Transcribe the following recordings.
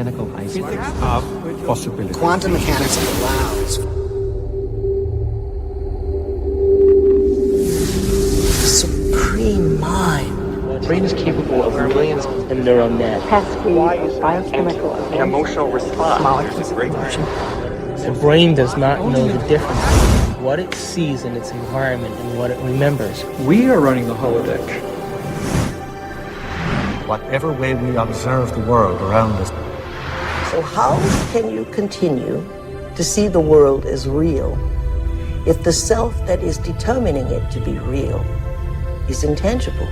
mechanical iceberg. Physics of possibility. Quantum mechanics allows supreme mind. The brain is capable of millions of neural nets. Biochemical An emotional response. molecules of Great emotion. The brain does not know the difference between what it sees in its environment and what it remembers. We are running the holodeck. Whatever way we observe the world around us. So how can you continue to see the world as real if the self that is determining it to be real is intangible?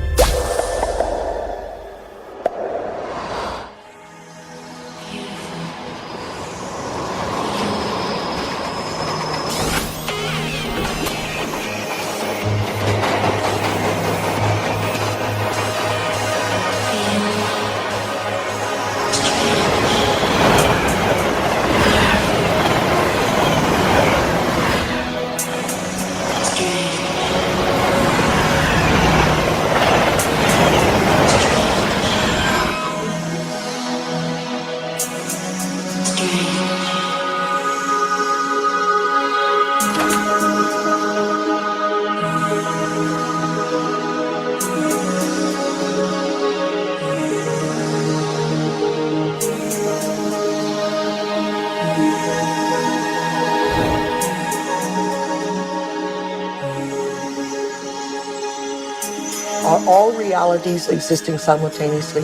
Are all realities existing simultaneously?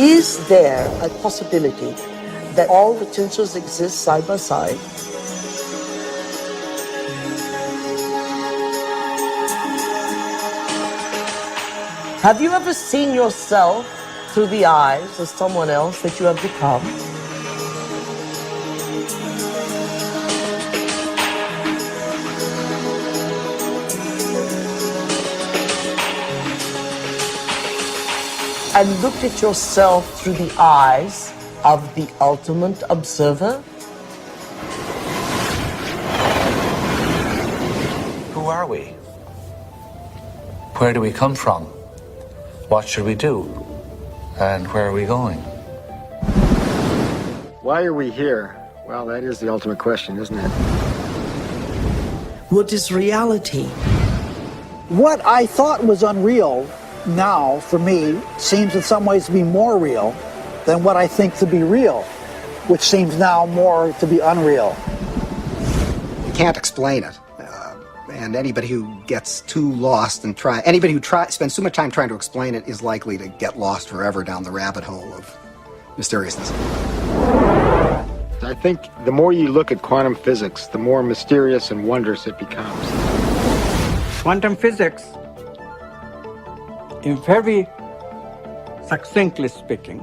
Is there a possibility that all potentials exist side by side? Have you ever seen yourself through the eyes of someone else that you have become? And looked at yourself through the eyes of the ultimate observer? Who are we? Where do we come from? What should we do? And where are we going? Why are we here? Well, that is the ultimate question, isn't it? What is reality? What I thought was unreal now, for me, seems in some ways to be more real than what I think to be real, which seems now more to be unreal. You can't explain it. And anybody who gets too lost and spends too much time trying to explain it is likely to get lost forever down the rabbit hole of mysteriousness. I think the more you look at quantum physics, the more mysterious and wondrous it becomes. Quantum physics, in very succinctly speaking,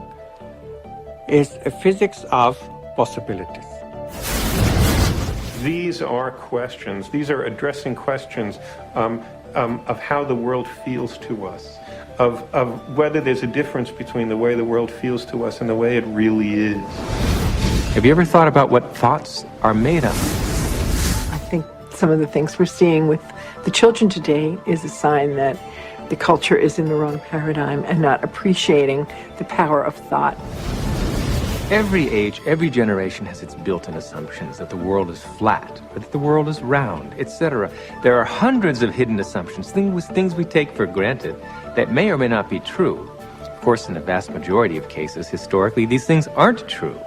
is a physics of possibilities. These are questions. These are addressing questions of how the world feels to us, of whether there's a difference between the way the world feels to us and the way it really is. Have you ever thought about what thoughts are made of? I think some of the things we're seeing with the children today is a sign that the culture is in the wrong paradigm and not appreciating the power of thought. Every age, every generation has its built-in assumptions that the world is flat, or that the world is round, etc. There are hundreds of hidden assumptions, things we take for granted that may or may not be true. Of course, in the vast majority of cases, historically, these things aren't true.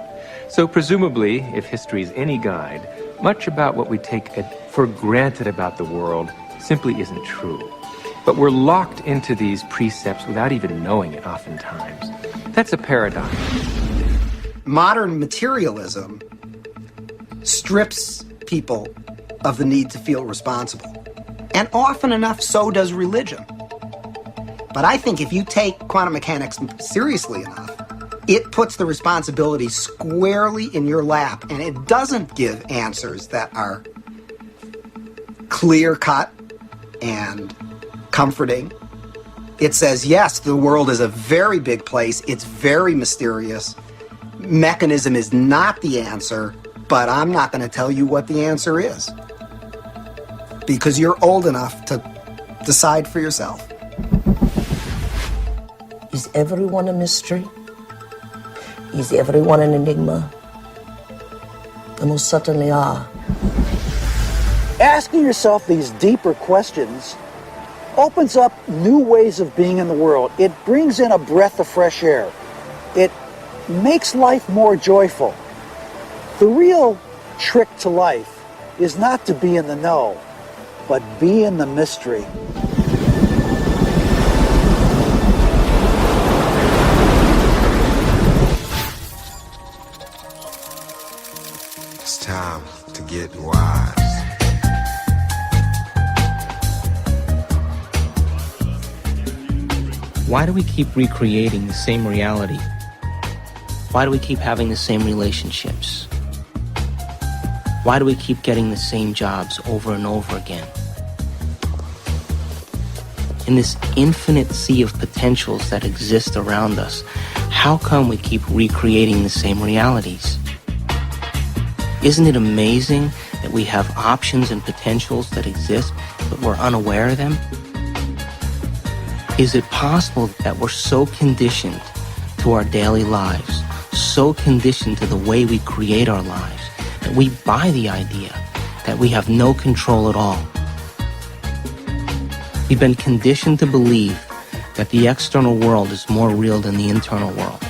So presumably, if history is any guide, much about what we take for granted about the world simply isn't true. But we're locked into these precepts without even knowing it oftentimes. That's a paradox. Modern materialism strips people of the need to feel responsible. And often enough, so does religion. But I think if you take quantum mechanics seriously enough, it puts the responsibility squarely in your lap, and it doesn't give answers that are clear-cut and comforting. It says, yes, the world is a very big place, it's very mysterious, mechanism is not the answer, but I'm not going to tell you what the answer is. Because you're old enough to decide for yourself. everyone a mystery? Is everyone an enigma? They most certainly are. Asking yourself these deeper questions opens up new ways of being in the world. It brings in a breath of fresh air. It makes life more joyful. The real trick to life is not to be in the know, but be in the mystery. It's time to get wise. Why do we keep recreating the same reality? Why do we keep having the same relationships? Why do we keep getting the same jobs over and over again? In this infinite sea of potentials that exist around us, how come we keep recreating the same realities? Isn't it amazing that we have options and potentials that exist, but we're unaware of them? Is it possible that we're so conditioned to our daily lives, so conditioned to the way we create our lives, that we buy the idea that we have no control at all? We've been conditioned to believe that the external world is more real than the internal world.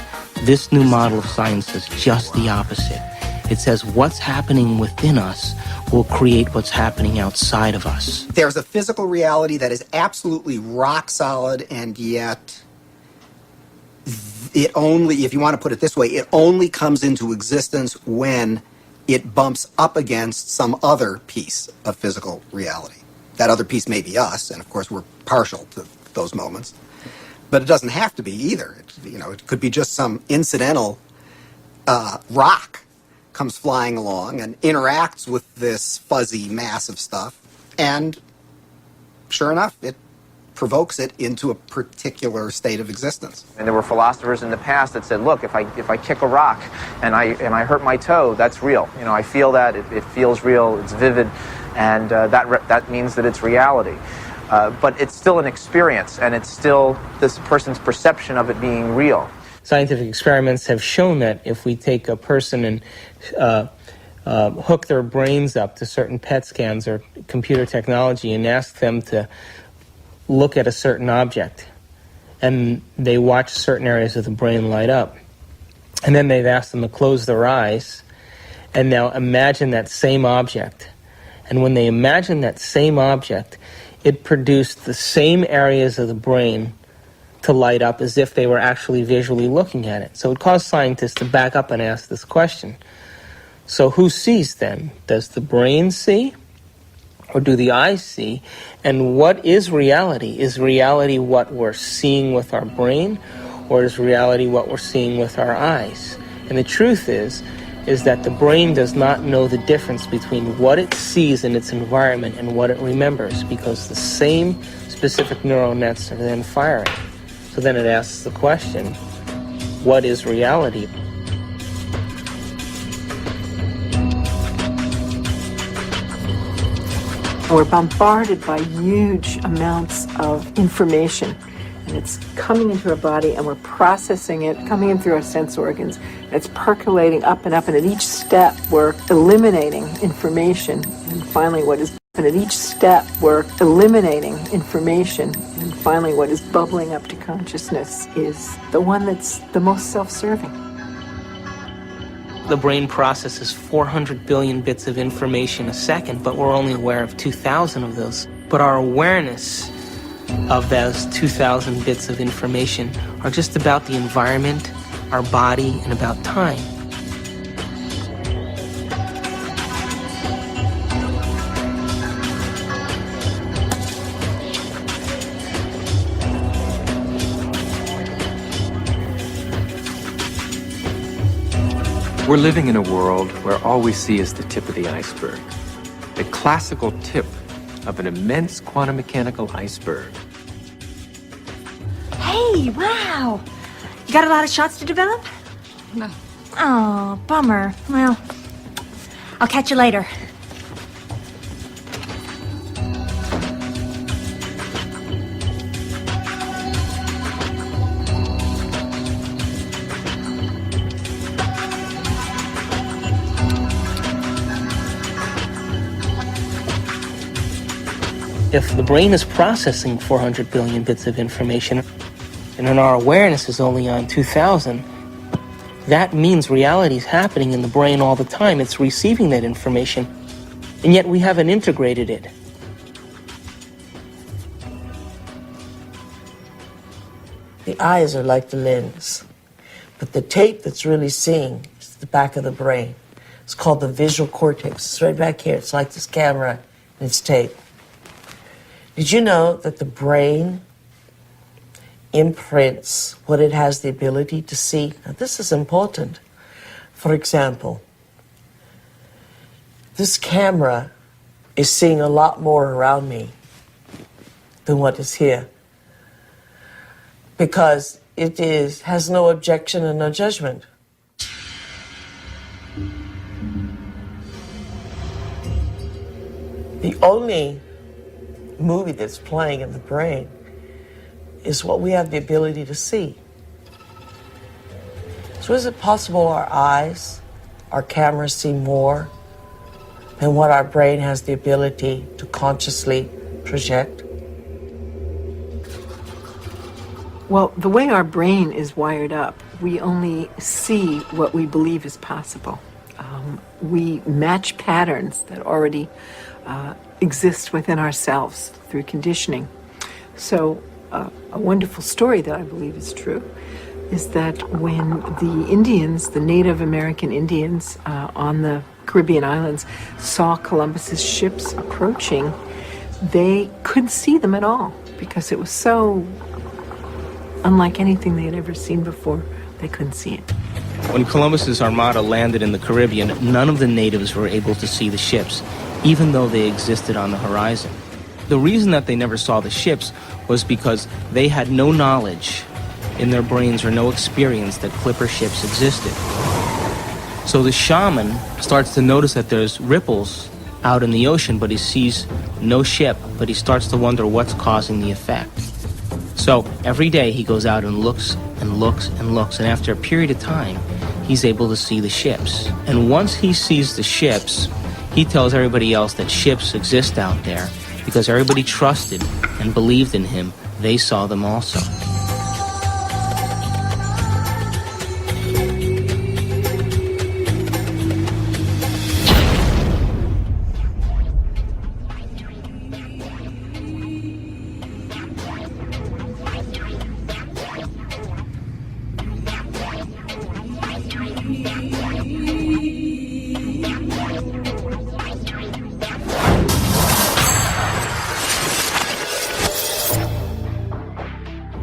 This new model of science is just the opposite. It says what's happening within us will create what's happening outside of us. There's a physical reality that is absolutely rock solid, and yet it only, if you want to put it this way, it only comes into existence when it bumps up against some other piece of physical reality. That other piece may be us, and of course we're partial to those moments. But it doesn't have to be either. It could be just some incidental rock comes flying along and interacts with this fuzzy mass of stuff, and sure enough, it provokes it into a particular state of existence. And there were philosophers in the past that said, look, if I kick a rock and I hurt my toe, that's real. I feel that, it feels real, it's vivid, and that means that it's reality. But it's still an experience, and it's still this person's perception of it being real. Scientific experiments have shown that if we take a person and hook their brains up to certain PET scans or computer technology and ask them to look at a certain object, and they watch certain areas of the brain light up, and then they've asked them to close their eyes and now imagine that same object. And when they imagine that same object, it produced the same areas of the brain to light up as if they were actually visually looking at it. So it caused scientists to back up and ask this question. So who sees then? Does the brain see? Or do the eyes see? And what is reality? Is reality what we're seeing with our brain? Or is reality what we're seeing with our eyes? And the truth is that the brain does not know the difference between what it sees in its environment and what it remembers, because the same specific neural nets are then firing. So then it asks the question, what is reality? We're bombarded by huge amounts of information, and it's coming into our body and we're processing it, coming in through our sense organs, and it's percolating up, and at each step we're eliminating information, and finally what is bubbling up to consciousness is the one that's the most self-serving. The brain processes 400 billion bits of information a second, but we're only aware of 2,000 of those. But our awareness of those 2,000 bits of information are just about the environment, our body, and about time. We're living in a world where all we see is the tip of the iceberg. The classical tip of an immense quantum mechanical iceberg. Hey, wow! You got a lot of shots to develop? No. Oh, bummer. Well, I'll catch you later. If the brain is processing 400 billion bits of information, and then our awareness is only on 2,000, that means reality is happening in the brain all the time. It's receiving that information, and yet we haven't integrated it. The eyes are like the lens, but the tape that's really seeing is the back of the brain. It's called the visual cortex. It's right back here. It's like this camera, and it's tape. Did you know that the brain imprints what it has the ability to see? Now, this is important. For example, this camera is seeing a lot more around me than what is here, because it has no objection and no judgment. The only movie that's playing in the brain is what we have the ability to see. So is it possible our eyes, our cameras see more than what our brain has the ability to consciously project? Well, the way our brain is wired up, we only see what we believe is possible. We match patterns that already exist within ourselves through conditioning. So a wonderful story that I believe is true is that when the Indians, the Native American Indians on the Caribbean islands, saw Columbus's ships approaching, they couldn't see them at all because it was so unlike anything they had ever seen before. They couldn't see it. When Columbus's armada landed in the Caribbean, none of the natives were able to see the ships, even though they existed on the horizon. The reason that they never saw the ships was because they had no knowledge in their brains or no experience that clipper ships existed. So the shaman starts to notice that there's ripples out in the ocean, but he sees no ship, but he starts to wonder what's causing the effect. So every day he goes out and looks and looks and looks, and after a period of time, he's able to see the ships. And once he sees the ships, he tells everybody else that ships exist out there because everybody trusted and believed in him. They saw them also.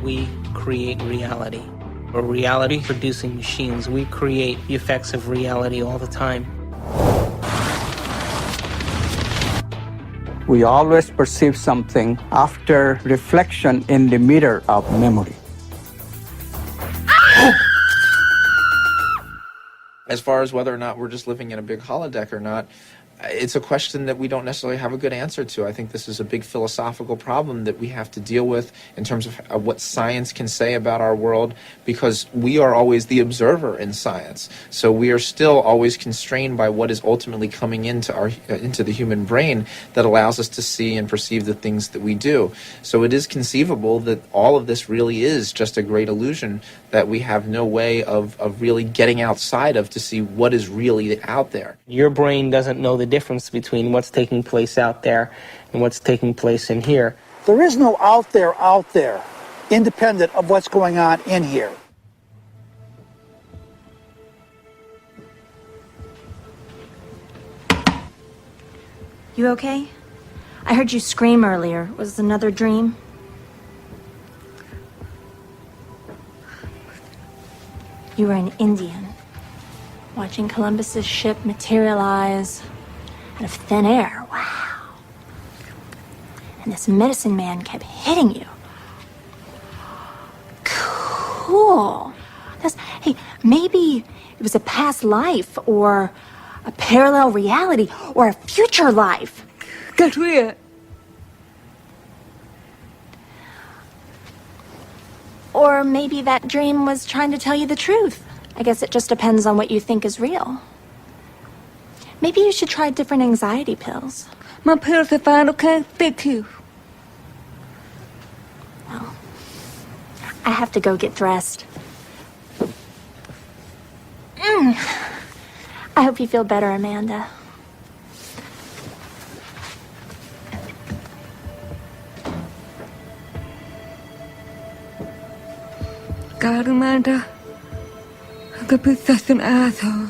We create reality. We're reality-producing machines. We create the effects of reality all the time. We always perceive something after reflection in the mirror of memory. As far as whether or not we're just living in a big holodeck or not, it's a question that we don't necessarily have a good answer to. I think this is a big philosophical problem that we have to deal with in terms of what science can say about our world, because we are always the observer in science. So we are still always constrained by what is ultimately coming into the human brain that allows us to see and perceive the things that we do. So it is conceivable that all of this really is just a great illusion that we have no way of really getting outside of to see what is really out there. Your brain doesn't know the difference between what's taking place out there and what's taking place in here. There is no out there, independent of what's going on in here. You okay? I heard you scream earlier. Was it another dream? You were an Indian, watching Columbus's ship materialize out of thin air. Wow. And this medicine man kept hitting you. Cool. Hey, maybe it was a past life or a parallel reality or a future life. Get weird. Or maybe that dream was trying to tell you the truth. I guess it just depends on what you think is real. Maybe you should try different anxiety pills. My pills are fine, okay? Thank you. I have to go get dressed. I hope you feel better, Amanda. God, Amanda, I could be such an asshole.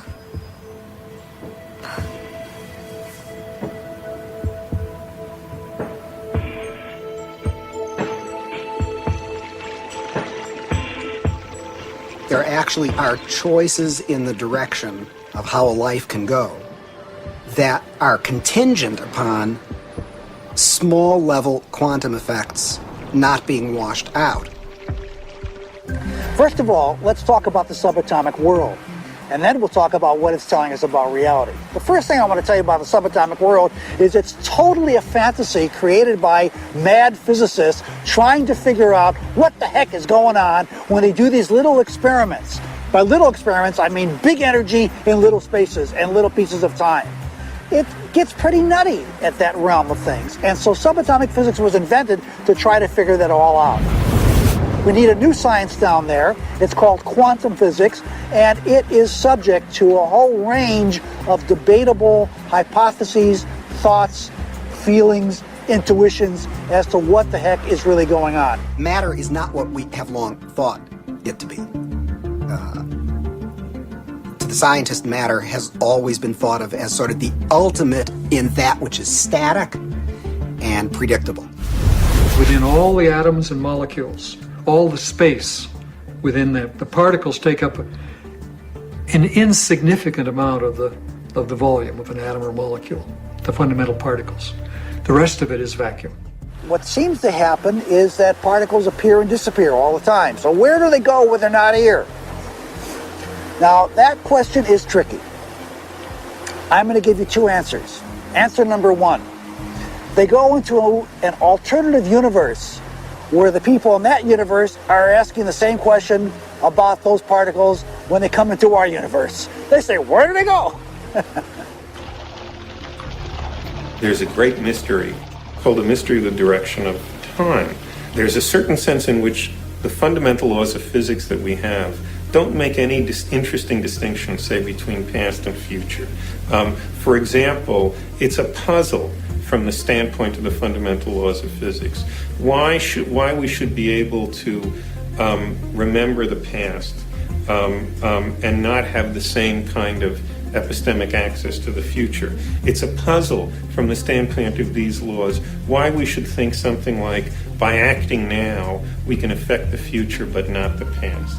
There actually are choices in the direction of how a life can go that are contingent upon small-level quantum effects not being washed out. First of all, let's talk about the subatomic world, and then we'll talk about what it's telling us about reality. The first thing I want to tell you about the subatomic world is it's totally a fantasy created by mad physicists trying to figure out what the heck is going on when they do these little experiments. By little experiments, I mean big energy in little spaces and little pieces of time. It gets pretty nutty at that realm of things, and so subatomic physics was invented to try to figure that all out. We need a new science down there. It's called quantum physics, and it is subject to a whole range of debatable hypotheses, thoughts, feelings, intuitions as to what the heck is really going on. Matter is not what we have long thought it to be. To the scientist, matter has always been thought of as sort of the ultimate in that which is static and predictable. Within all the atoms and molecules, all the space within that, the particles take up an insignificant amount of the volume of an atom or molecule, the fundamental particles. The rest of it is vacuum. What seems to happen is that particles appear and disappear all the time. So where do they go when they're not here? Now, that question is tricky. I'm going to give you two answers. Answer number one, they go into an alternative universe where the people in that universe are asking the same question about those particles when they come into our universe. They say, where do they go? There's a great mystery called the mystery of the direction of time. There's a certain sense in which the fundamental laws of physics that we have don't make any interesting distinction, say, between past and future. For example, it's a puzzle from the standpoint of the fundamental laws of physics. Why we should be able to remember the past and not have the same kind of epistemic access to the future. It's a puzzle from the standpoint of these laws, why we should think something like, by acting now, we can affect the future but not the past.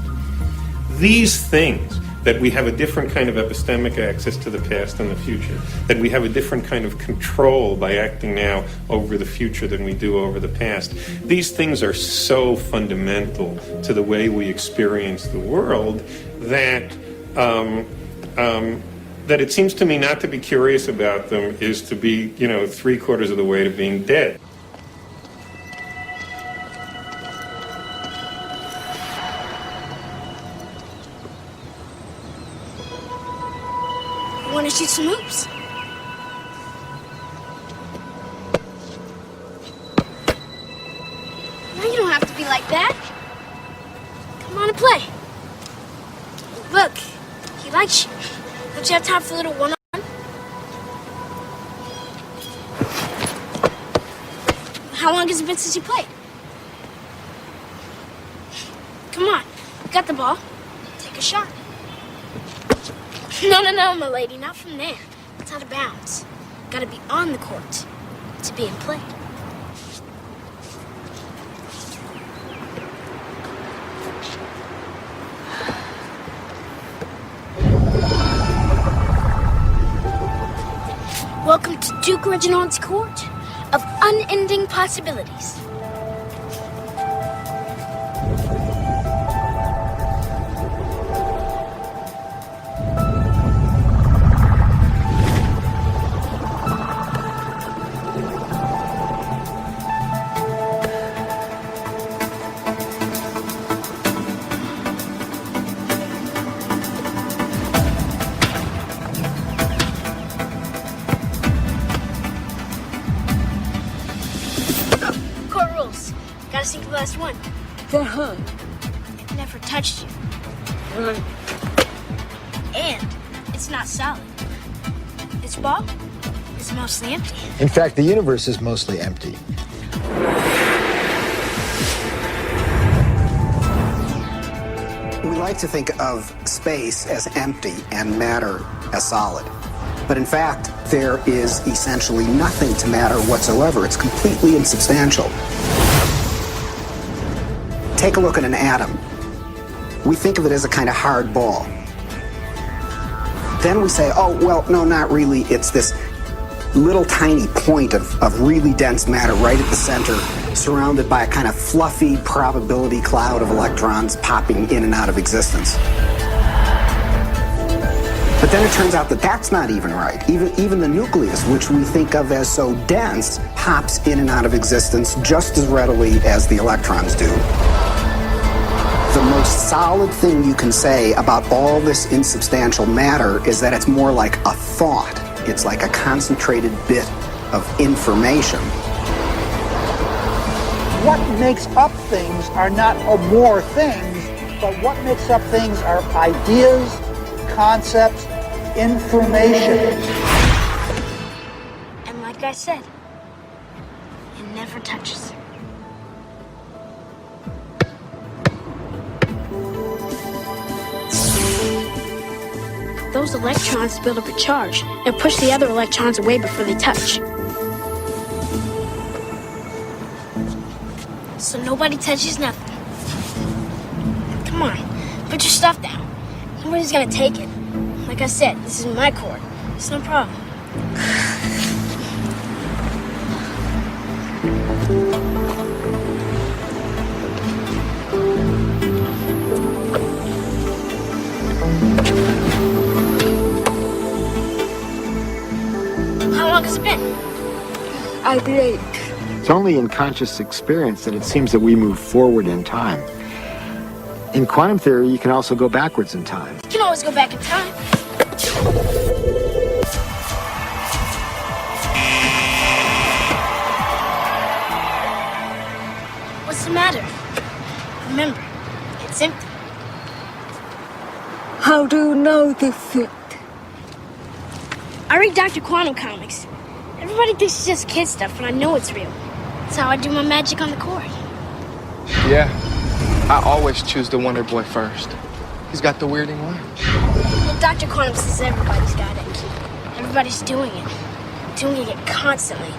These things, that we have a different kind of epistemic access to the past and the future, that we have a different kind of control by acting now over the future than we do over the past. These things are so fundamental to the way we experience the world that that it seems to me not to be curious about them is to be, 3/4 of the way to being dead. Want to shoot some hoops? No, you don't have to be like that. Come on and play. Look, he likes you. Don't you have time for a little one-on-one? How long has it been since you played? Come on, you got the ball. Take a shot. No, my lady, not from there. It's out of bounds. Gotta be on the court to be in play. Welcome to Duke Reginald's court of unending possibilities. Court rules. Gotta sink the last one. They're hung. touched you. And it's not solid. This ball is mostly empty. In fact, the universe is mostly empty. We like to think of space as empty and matter as solid. But in fact, there is essentially nothing to matter whatsoever. It's completely insubstantial. Take a look at an atom. We think of it as a kind of hard ball. Then we say, oh, well, no, not really. It's this little tiny point of really dense matter right at the center, surrounded by a kind of fluffy probability cloud of electrons popping in and out of existence. But then it turns out that that's not even right. Even the nucleus, which we think of as so dense, pops in and out of existence just as readily as the electrons do. The most solid thing you can say about all this insubstantial matter is that it's more like a thought. It's like a concentrated bit of information. What makes up things are not more things, but what makes up things are ideas, concepts, information. And like I said, it never touches. Those electrons build up a charge and push the other electrons away before they touch. So nobody touches nothing. Come on, put your stuff down. Nobody's gonna take it. Like I said, this is my court. It's no problem. How long has it been? I blink. It's only in conscious experience that it seems that we move forward in time. In quantum theory, you can also go backwards in time. You can always go back in time. What's the matter? Remember, it's empty. How do you know this shit? I read Dr. Quantum comics. Everybody thinks it's just kid stuff, but I know it's real. That's how I do my magic on the court. Yeah, I always choose the Wonder Boy first. He's got the weirding one. Well, Dr. Quantum says everybody's got it. Everybody's doing it constantly.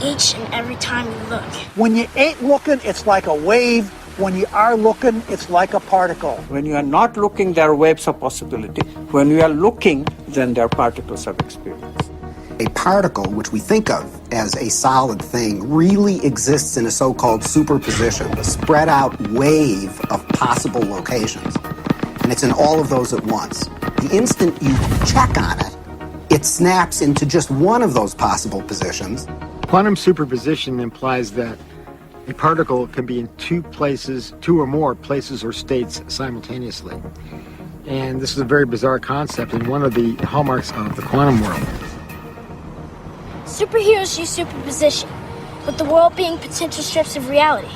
Each and every time you look. When you ain't looking, it's like a wave. When you are looking, it's like a particle. When you are not looking, there are waves of possibility. When you are looking, then there are particles of experience. A particle, which we think of as a solid thing, really exists in a so-called superposition, a spread out wave of possible locations. And it's in all of those at once. The instant you check on it, it snaps into just one of those possible positions. Quantum superposition implies that a particle can be in two or more places or states simultaneously. And this is a very bizarre concept and one of the hallmarks of the quantum world. Superheroes use superposition, with the world being potential strips of reality.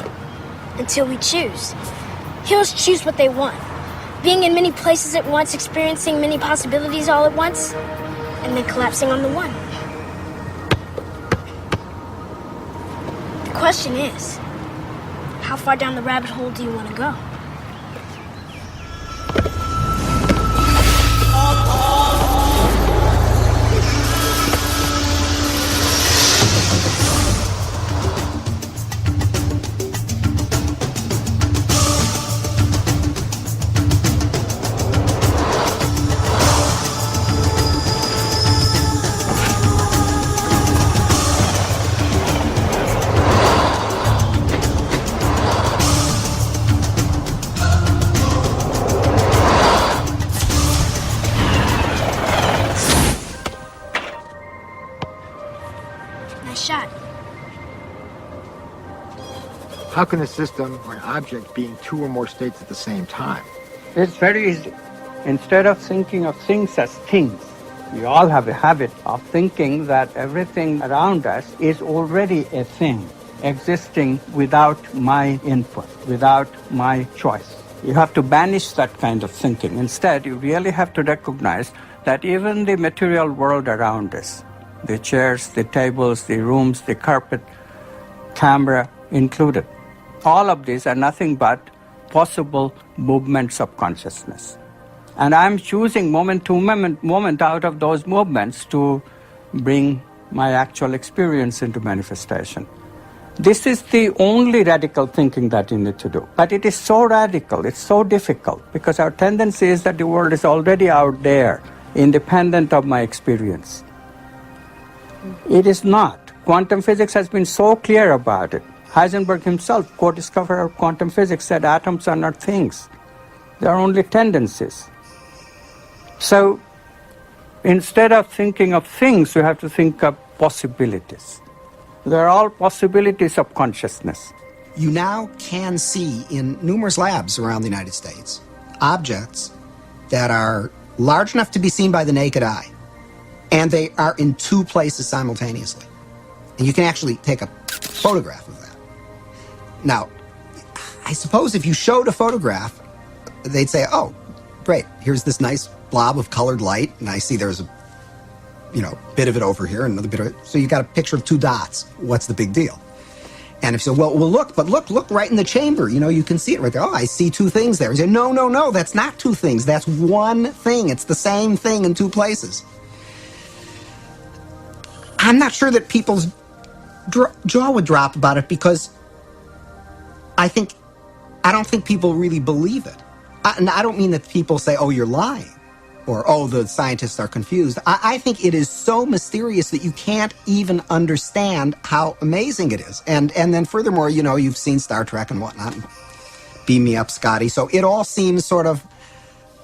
Until we choose. Heroes choose what they want. Being in many places at once, experiencing many possibilities all at once, and then collapsing on the one. The question is, how far down the rabbit hole do you want to go? How can a system or an object be in two or more states at the same time? It's very easy. Instead of thinking of things as things, we all have a habit of thinking that everything around us is already a thing, existing without my input, without my choice. You have to banish that kind of thinking. Instead, you really have to recognize that even the material world around us, the chairs, the tables, the rooms, the carpet, camera included, all of these are nothing but possible movements of consciousness. And I'm choosing moment to moment out of those movements to bring my actual experience into manifestation. This is the only radical thinking that you need to do. But it is so radical, it's so difficult, because our tendency is that the world is already out there, independent of my experience. It is not. Quantum physics has been so clear about it. Heisenberg himself, co-discoverer of quantum physics, said atoms are not things. They are only tendencies. So instead of thinking of things, you have to think of possibilities. They're all possibilities of consciousness. You now can see in numerous labs around the United States objects that are large enough to be seen by the naked eye, and they are in two places simultaneously. And you can actually take a photograph of that. Now, I suppose if you showed a photograph, they'd say, oh, great, here's this nice blob of colored light, and I see there's a bit of it over here, and another bit of it. So you got a picture of two dots. What's the big deal? And if you say, well, look right in the chamber. You can see it right there. Oh, I see two things there. You say, no, that's not two things. That's one thing. It's the same thing in two places. I'm not sure that people's jaw would drop about it, because I don't think people really believe it. And I don't mean that people say, oh, you're lying, or, oh, the scientists are confused. I think it is so mysterious that you can't even understand how amazing it is. And then furthermore, you've seen Star Trek and whatnot. Beam me up, Scotty. So it all seems sort of,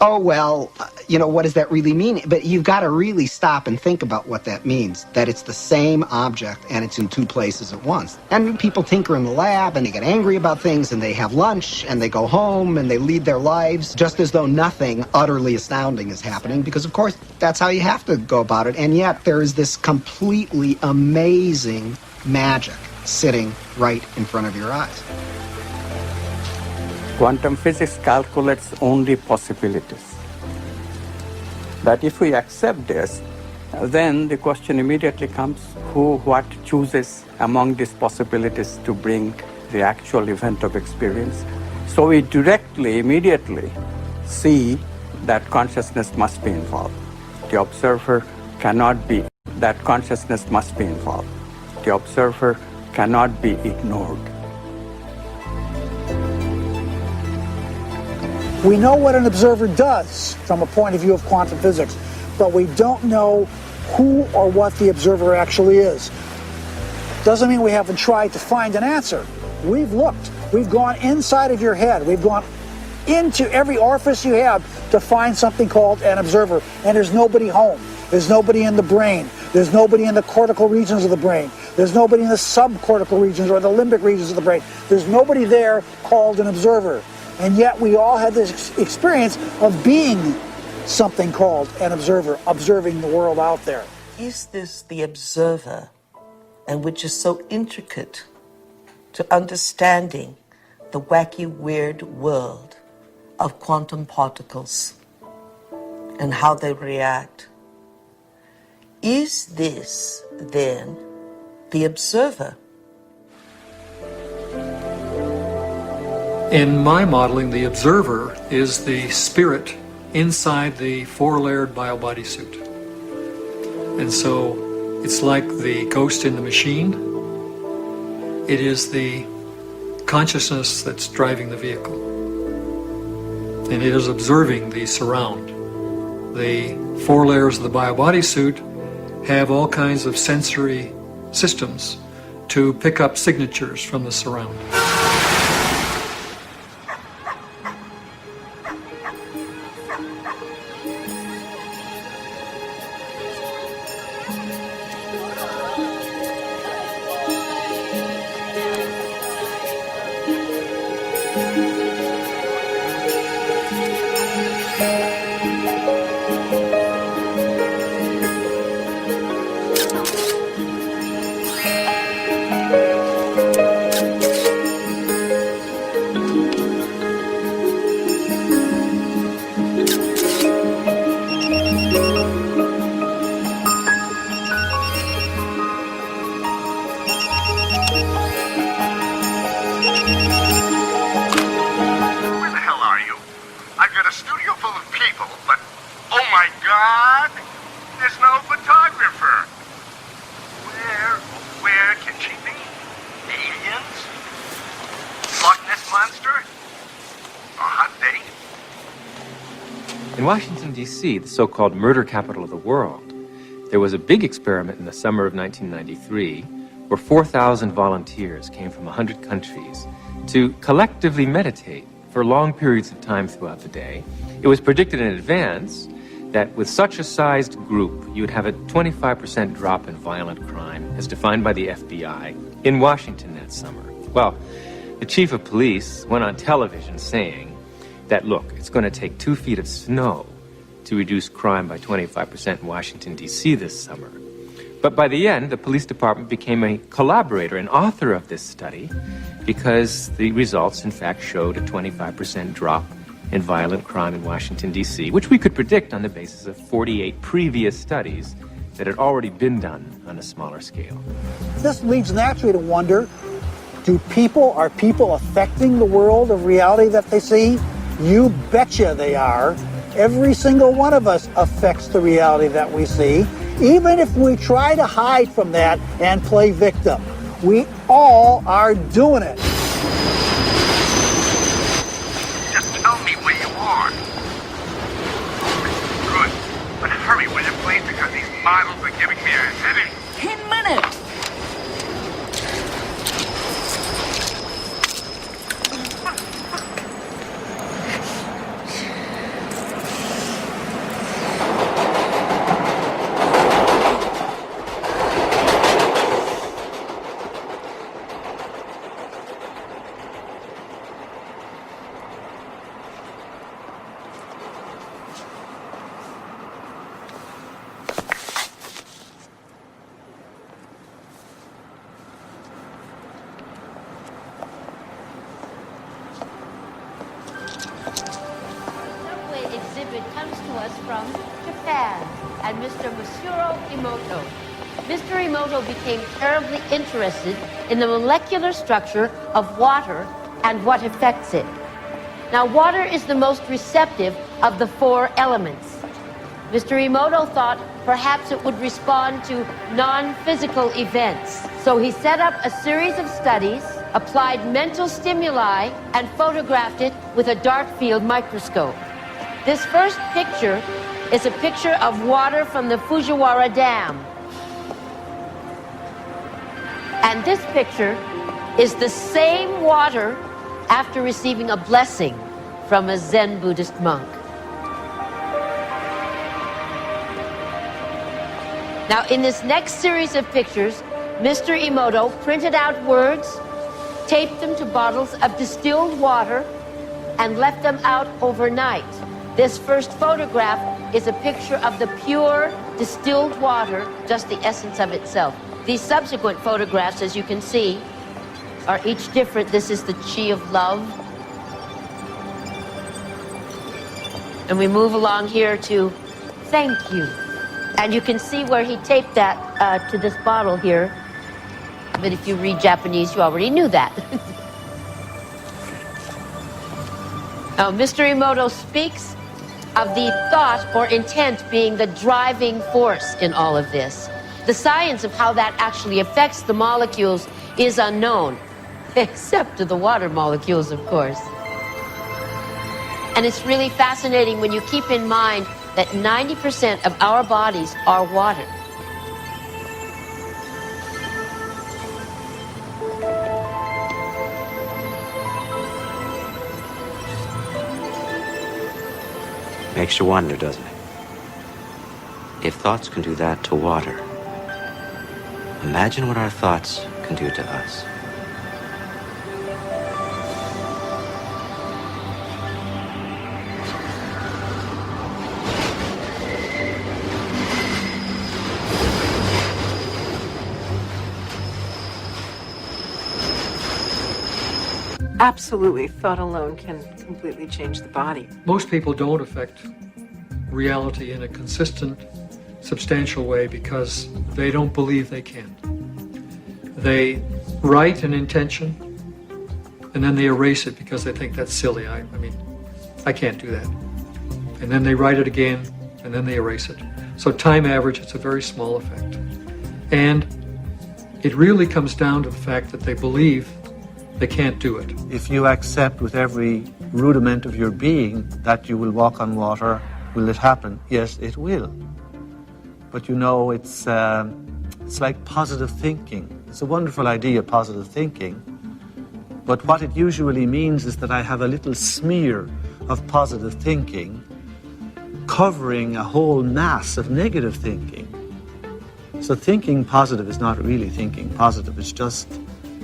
oh, well, what does that really mean? But you've got to really stop and think about what that means, that it's the same object and it's in two places at once. And people tinker in the lab and they get angry about things and they have lunch and they go home and they lead their lives just as though nothing utterly astounding is happening, because, of course, that's how you have to go about it. And yet there is this completely amazing magic sitting right in front of your eyes. Quantum physics calculates only possibilities. That if we accept this, then the question immediately comes, what chooses among these possibilities to bring the actual event of experience? So we directly, immediately see that consciousness must be involved. The observer cannot be, that consciousness must be involved. The observer cannot be ignored. We know what an observer does from a point of view of quantum physics, but we don't know who or what the observer actually is. Doesn't mean we haven't tried to find an answer. We've looked. We've gone inside of your head. We've gone into every orifice you have to find something called an observer, and there's nobody home. There's nobody in the brain. There's nobody in the cortical regions of the brain. There's nobody in the subcortical regions or the limbic regions of the brain. There's nobody there called an observer. And yet we all have this experience of being something called an observer, observing the world out there. Is this the observer, and which is so intricate to understanding the wacky, weird world of quantum particles and how they react? Is this, then, the observer? In my modeling, the observer is the spirit inside the four-layered bio-body suit. And so it's like the ghost in the machine. It is the consciousness that's driving the vehicle. And it is observing the surround. The four layers of the bio-body suit have all kinds of sensory systems to pick up signatures from the surround. Washington, D.C., the so-called murder capital of the world, there was a big experiment in the summer of 1993 where 4,000 volunteers came from 100 countries to collectively meditate for long periods of time throughout the day. It was predicted in advance that with such a sized group, you would have a 25% drop in violent crime, as defined by the FBI, in Washington that summer. Well, the chief of police went on television saying that, look, it's going to take 2 feet of snow to reduce crime by 25% in Washington, D.C. this summer. But by the end, the police department became a collaborator and author of this study because the results, in fact, showed a 25% drop in violent crime in Washington, D.C., which we could predict on the basis of 48 previous studies that had already been done on a smaller scale. This leads naturally to wonder, are people affecting the world of reality that they see? You betcha they are. Every single one of us affects the reality that we see, even if we try to hide from that and play victim. We all are doing it. Just tell me where you are. Good. But hurry, will you please, because these models are giving me a headache. 10 minutes! comes to us from Japan and Mr. Masuro Emoto. Mr. Emoto became terribly interested in the molecular structure of water and what affects it. Now, water is the most receptive of the four elements. Mr. Emoto thought perhaps it would respond to non-physical events. So he set up a series of studies, applied mental stimuli, and photographed it with a dark field microscope. This first picture is a picture of water from the Fujiwara Dam. And this picture is the same water after receiving a blessing from a Zen Buddhist monk. Now, in this next series of pictures, Mr. Emoto printed out words, taped them to bottles of distilled water, and left them out overnight. This first photograph is a picture of the pure distilled water, just the essence of itself. These subsequent photographs, as you can see, are each different. This is the chi of love. And we move along here to thank you. And you can see where he taped that to this bottle here. But if you read Japanese, you already knew that. Now, Mr. Emoto speaks of the thought or intent being the driving force in all of this. The science of how that actually affects the molecules is unknown, except to the water molecules, of course. And it's really fascinating when you keep in mind that 90% of our bodies are water. Makes you wonder, doesn't it? If thoughts can do that to water, imagine what our thoughts can do to us. Absolutely, thought alone can completely change the body. Most people don't affect reality in a consistent, substantial way because they don't believe they can. They write an intention and then they erase it because they think that's silly. I mean, I can't do that. And then they write it again and then they erase it. So time average, it's a very small effect. And it really comes down to the fact that they believe they can't do it. If you accept with every rudiment of your being that you will walk on water Will it happen? Yes, it will. But you know, it's like positive thinking. It's a wonderful idea, positive thinking. But what it usually means is that I have a little smear of positive thinking covering a whole mass of negative thinking. So thinking positive is not really thinking positive. It's just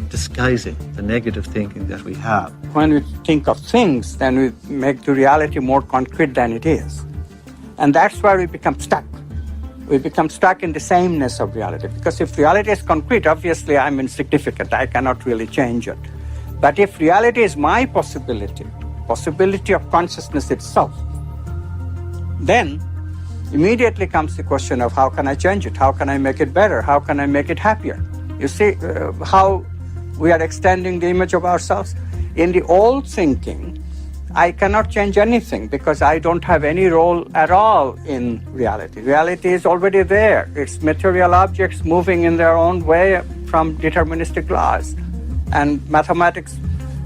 disguising the negative thinking that we have. When we think of things, then we make the reality more concrete than it is. And that's where we become stuck. We become stuck in the sameness of reality. Because if reality is concrete, obviously I'm insignificant. I cannot really change it. But if reality is my possibility of consciousness itself, then immediately comes the question of how can I change it? How can I make it better? How can I make it happier? You see how we are extending the image of ourselves? In the old thinking, I cannot change anything because I don't have any role at all in reality. Reality is already there. It's material objects moving in their own way from deterministic laws. And mathematics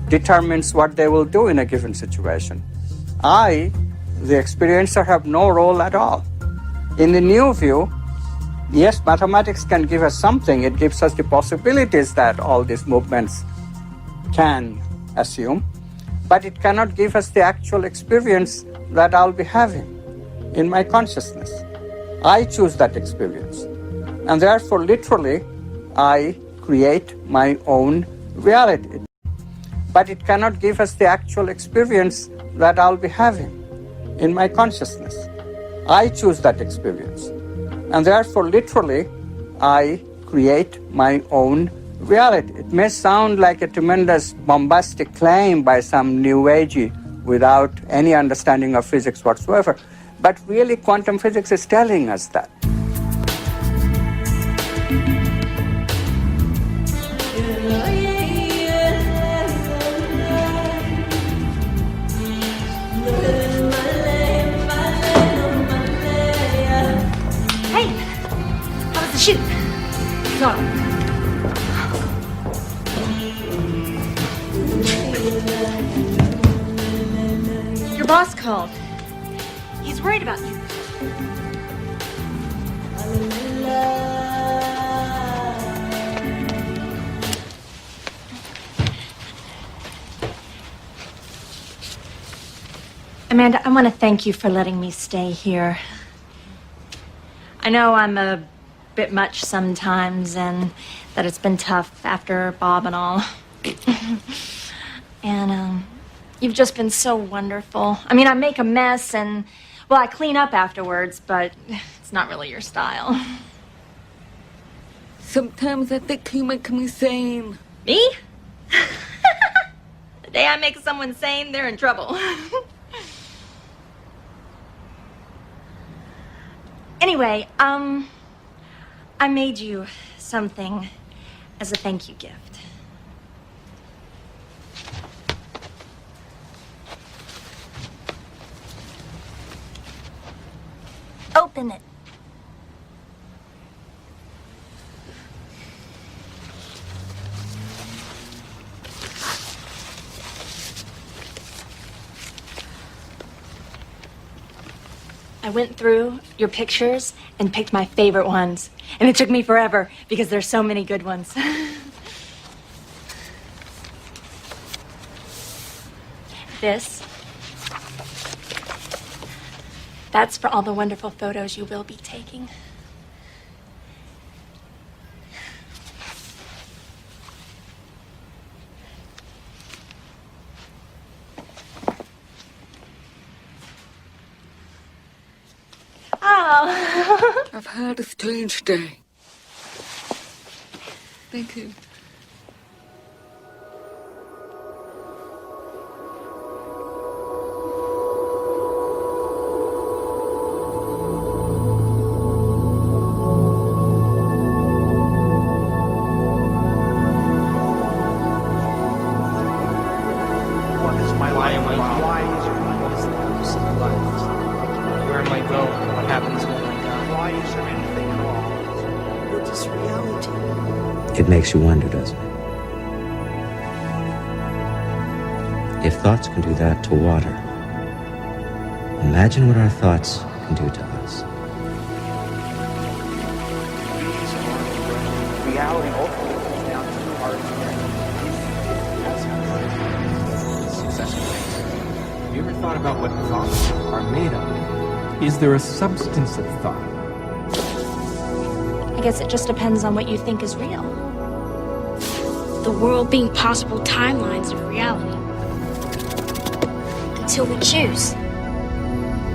determines what they will do in a given situation. I, the experiencer, have no role at all. In the new view, yes, mathematics can give us something. It gives us the possibilities that all these movements can assume, but it cannot give us the actual experience that I'll be having in my consciousness. I choose that experience. And therefore, literally, I create my own reality. But it cannot give us the actual experience that I'll be having in my consciousness. I choose that experience. And therefore, literally, I create my own reality. It may sound like a tremendous bombastic claim by some new agey without any understanding of physics whatsoever, but really quantum physics is telling us that. Hey, how was the shoot? So. Your boss called. He's worried about you. Amanda, I want to thank you for letting me stay here. I know I'm a bit much sometimes and that it's been tough after Bob and all. And you've just been so wonderful. I mean, I make a mess and, well, I clean up afterwards, but it's not really your style. Sometimes I think you make me sane. Me? The day I make someone sane, they're in trouble. Anyway, I made you something as a thank you gift. Open it. I went through your pictures and picked my favorite ones. And it took me forever because there's so many good ones. That's for all the wonderful photos you will be taking. Oh. I've had a strange day. Thank you. It makes you wonder, doesn't it? If thoughts can do that to water, Imagine what our thoughts can do to us. Reality ultimately comes down to our Have you ever thought about what thoughts are made of? Is there a substance of thought? I guess it just depends on what you think is real. The world being possible timelines of reality. Until we choose.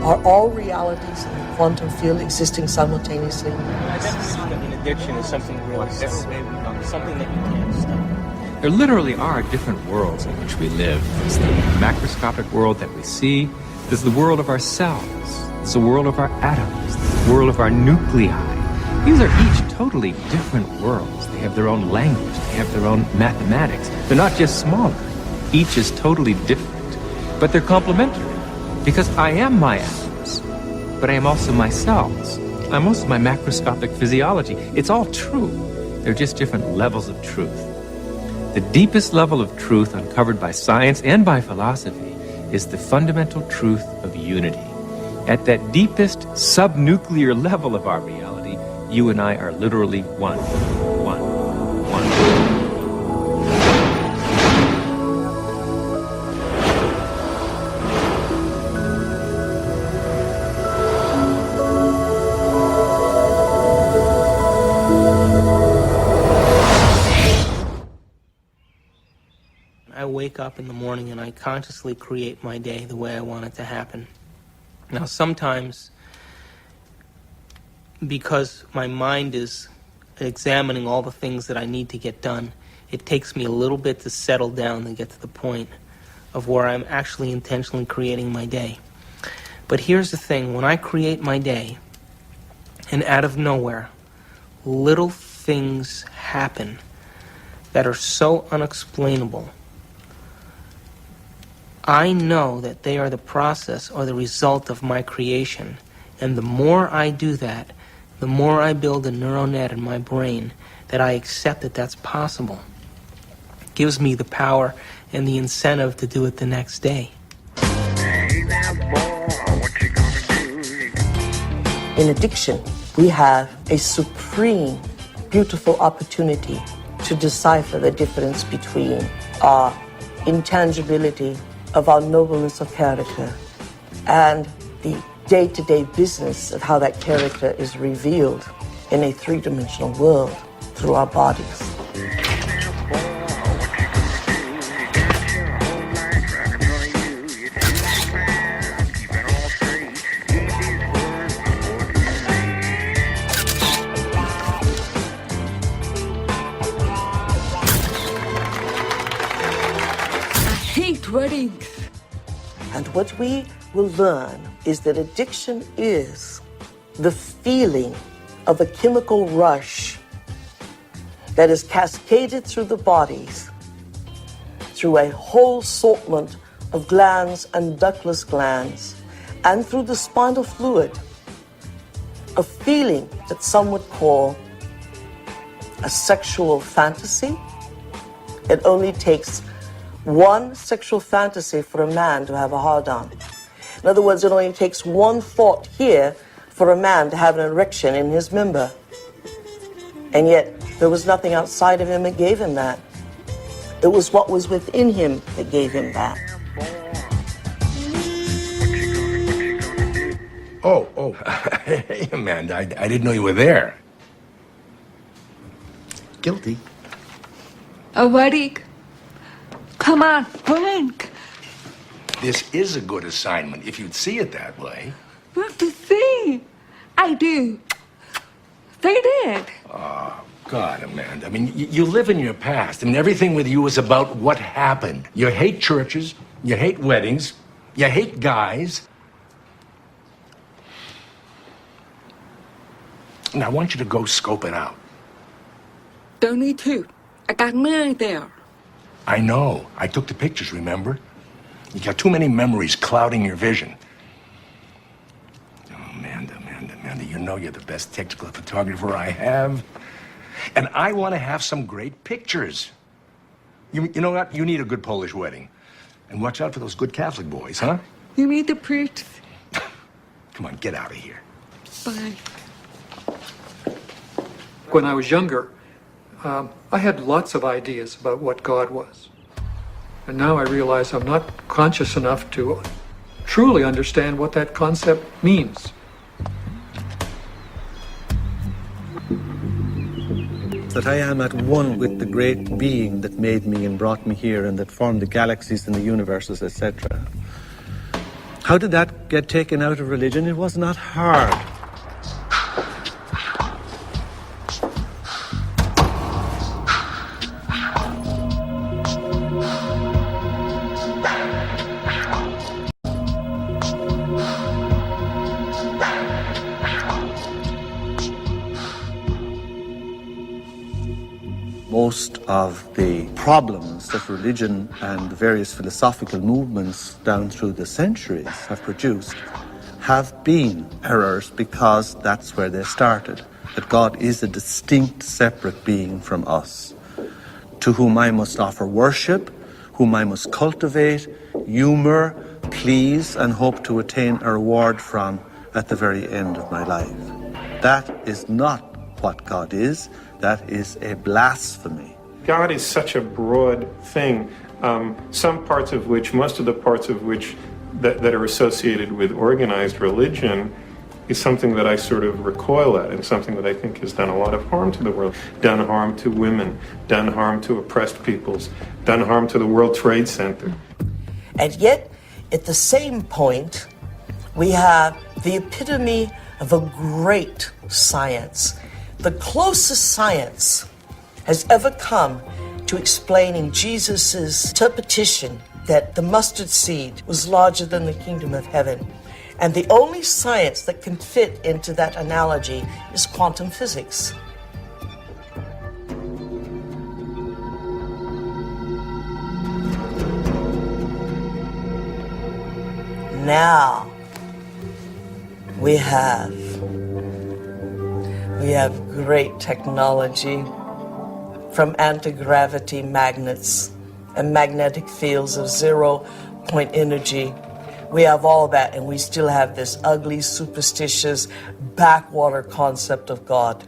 Are all realities in the quantum field existing simultaneously? I definitely think an addiction is something real, something that you can't stop. There literally are different worlds in which we live. There's the macroscopic world that we see. There's the world of our cells. There's the world of our atoms. There's the world of our nuclei. These are each totally different worlds. They have their own language. They have their own mathematics. They're not just smaller. Each is totally different. But they're complementary. Because I am my atoms. But I am also my cells. I'm also my macroscopic physiology. It's all true. They're just different levels of truth. The deepest level of truth uncovered by science and by philosophy is the fundamental truth of unity. At that deepest subnuclear level of our reality, you and I are literally one. I wake up in the morning and I consciously create my day the way I want it to happen. Now, sometimes, because my mind is examining all the things that I need to get done, it takes me a little bit to settle down and get to the point of where I'm actually intentionally creating my day. But here's the thing, when I create my day, and out of nowhere, little things happen that are so unexplainable, I know that they are the process or the result of my creation. And the more I do that, the more I build a neural net in my brain that I accept that that's possible. It gives me the power and the incentive to do it the next day. In addiction, we have a supreme, beautiful opportunity to decipher the difference between our intangibility of our nobleness of character and the day-to-day business of how that character is revealed in a three-dimensional world through our bodies. Weddings. And what we will learn is that addiction is the feeling of a chemical rush that is cascaded through the bodies through a whole assortment of glands and ductless glands and through the spinal fluid, a feeling that some would call a sexual fantasy. It only takes one sexual fantasy for a man to have a hard-on. In other words, it only takes one thought here for a man to have an erection in his member. And yet, there was nothing outside of him that gave him that. It was what was within him that gave him that. Oh, hey, Amanda, I didn't know you were there. Guilty. A wedding. Come on, blink. This is a good assignment, if you'd see it that way. What to see? I do. They did. Oh, God, Amanda. I mean, you live in your past. I mean, everything with you is about what happened. You hate churches. You hate weddings. You hate guys. Now, I want you to go scope it out. Don't need to. I got mine there. I know. I took the pictures, remember? You got too many memories clouding your vision. Oh, Amanda, you know you're the best technical photographer I have. And I want to have some great pictures. You know what? You need a good Polish wedding. And watch out for those good Catholic boys, huh? You need the priest. Come on, get out of here. Bye. When I was younger, I had lots of ideas about what God was. And now I realize I'm not conscious enough to truly understand what that concept means. That I am at one with the great being that made me and brought me here and that formed the galaxies and the universes, etc. How did that get taken out of religion? It was not hard. Most of the problems that religion and the various philosophical movements down through the centuries have produced have been errors because that's where they started. That God is a distinct, separate being from us, to whom I must offer worship, whom I must cultivate, humor, please, and hope to attain a reward from at the very end of my life. That is not what God is. That is a blasphemy. God is such a broad thing, some parts of which, most of the parts of which that are associated with organized religion is something that I sort of recoil at and something that I think has done a lot of harm to the world, done harm to women, done harm to oppressed peoples, done harm to the World Trade Center. And yet, at the same point, we have the epitome of a great science. The closest science has ever come to explaining Jesus' interpretation that the mustard seed was larger than the kingdom of heaven. And the only science that can fit into that analogy is quantum physics. Now, we have great technology, from anti-gravity magnets and magnetic fields of zero-point energy. We have all that, and we still have this ugly, superstitious, backwater concept of God.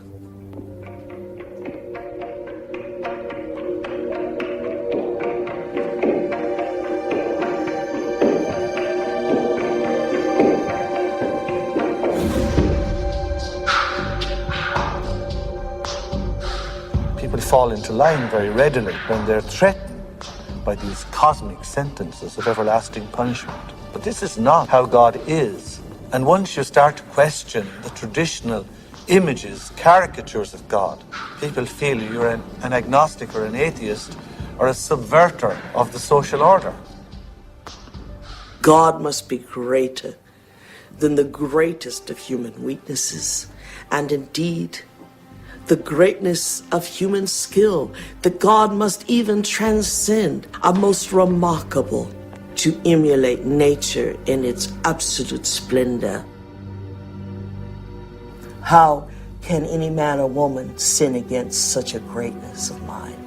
Fall into line very readily when they're threatened by these cosmic sentences of everlasting punishment. But this is not how God is. And once you start to question the traditional images, caricatures of God, people feel you're an agnostic or an atheist or a subverter of the social order. God must be greater than the greatest of human weaknesses, and indeed, the greatness of human skill, that God must even transcend, are most remarkable to emulate nature in its absolute splendor. How can any man or woman sin against such a greatness of mind?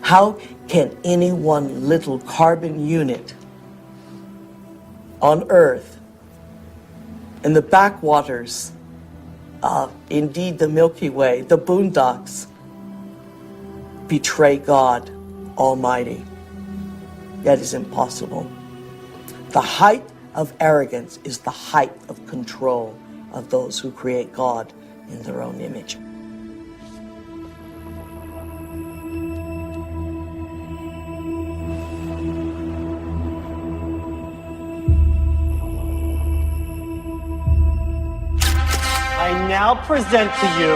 How can any one little carbon unit on Earth, in the backwaters of, indeed, the Milky Way, the boondocks, betray God Almighty? That is impossible. The height of arrogance is the height of control of those who create God in their own image. I now present to you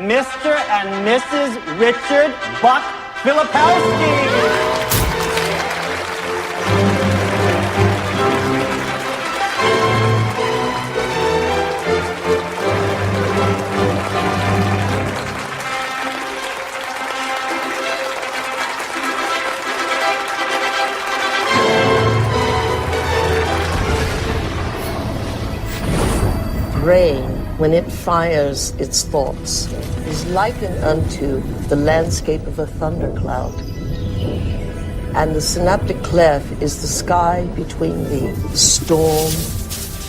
Mr. and Mrs. Richard Buck Filipowski. Brain, when it fires its thoughts, is likened unto the landscape of a thundercloud. And the synaptic cleft is the sky between the storm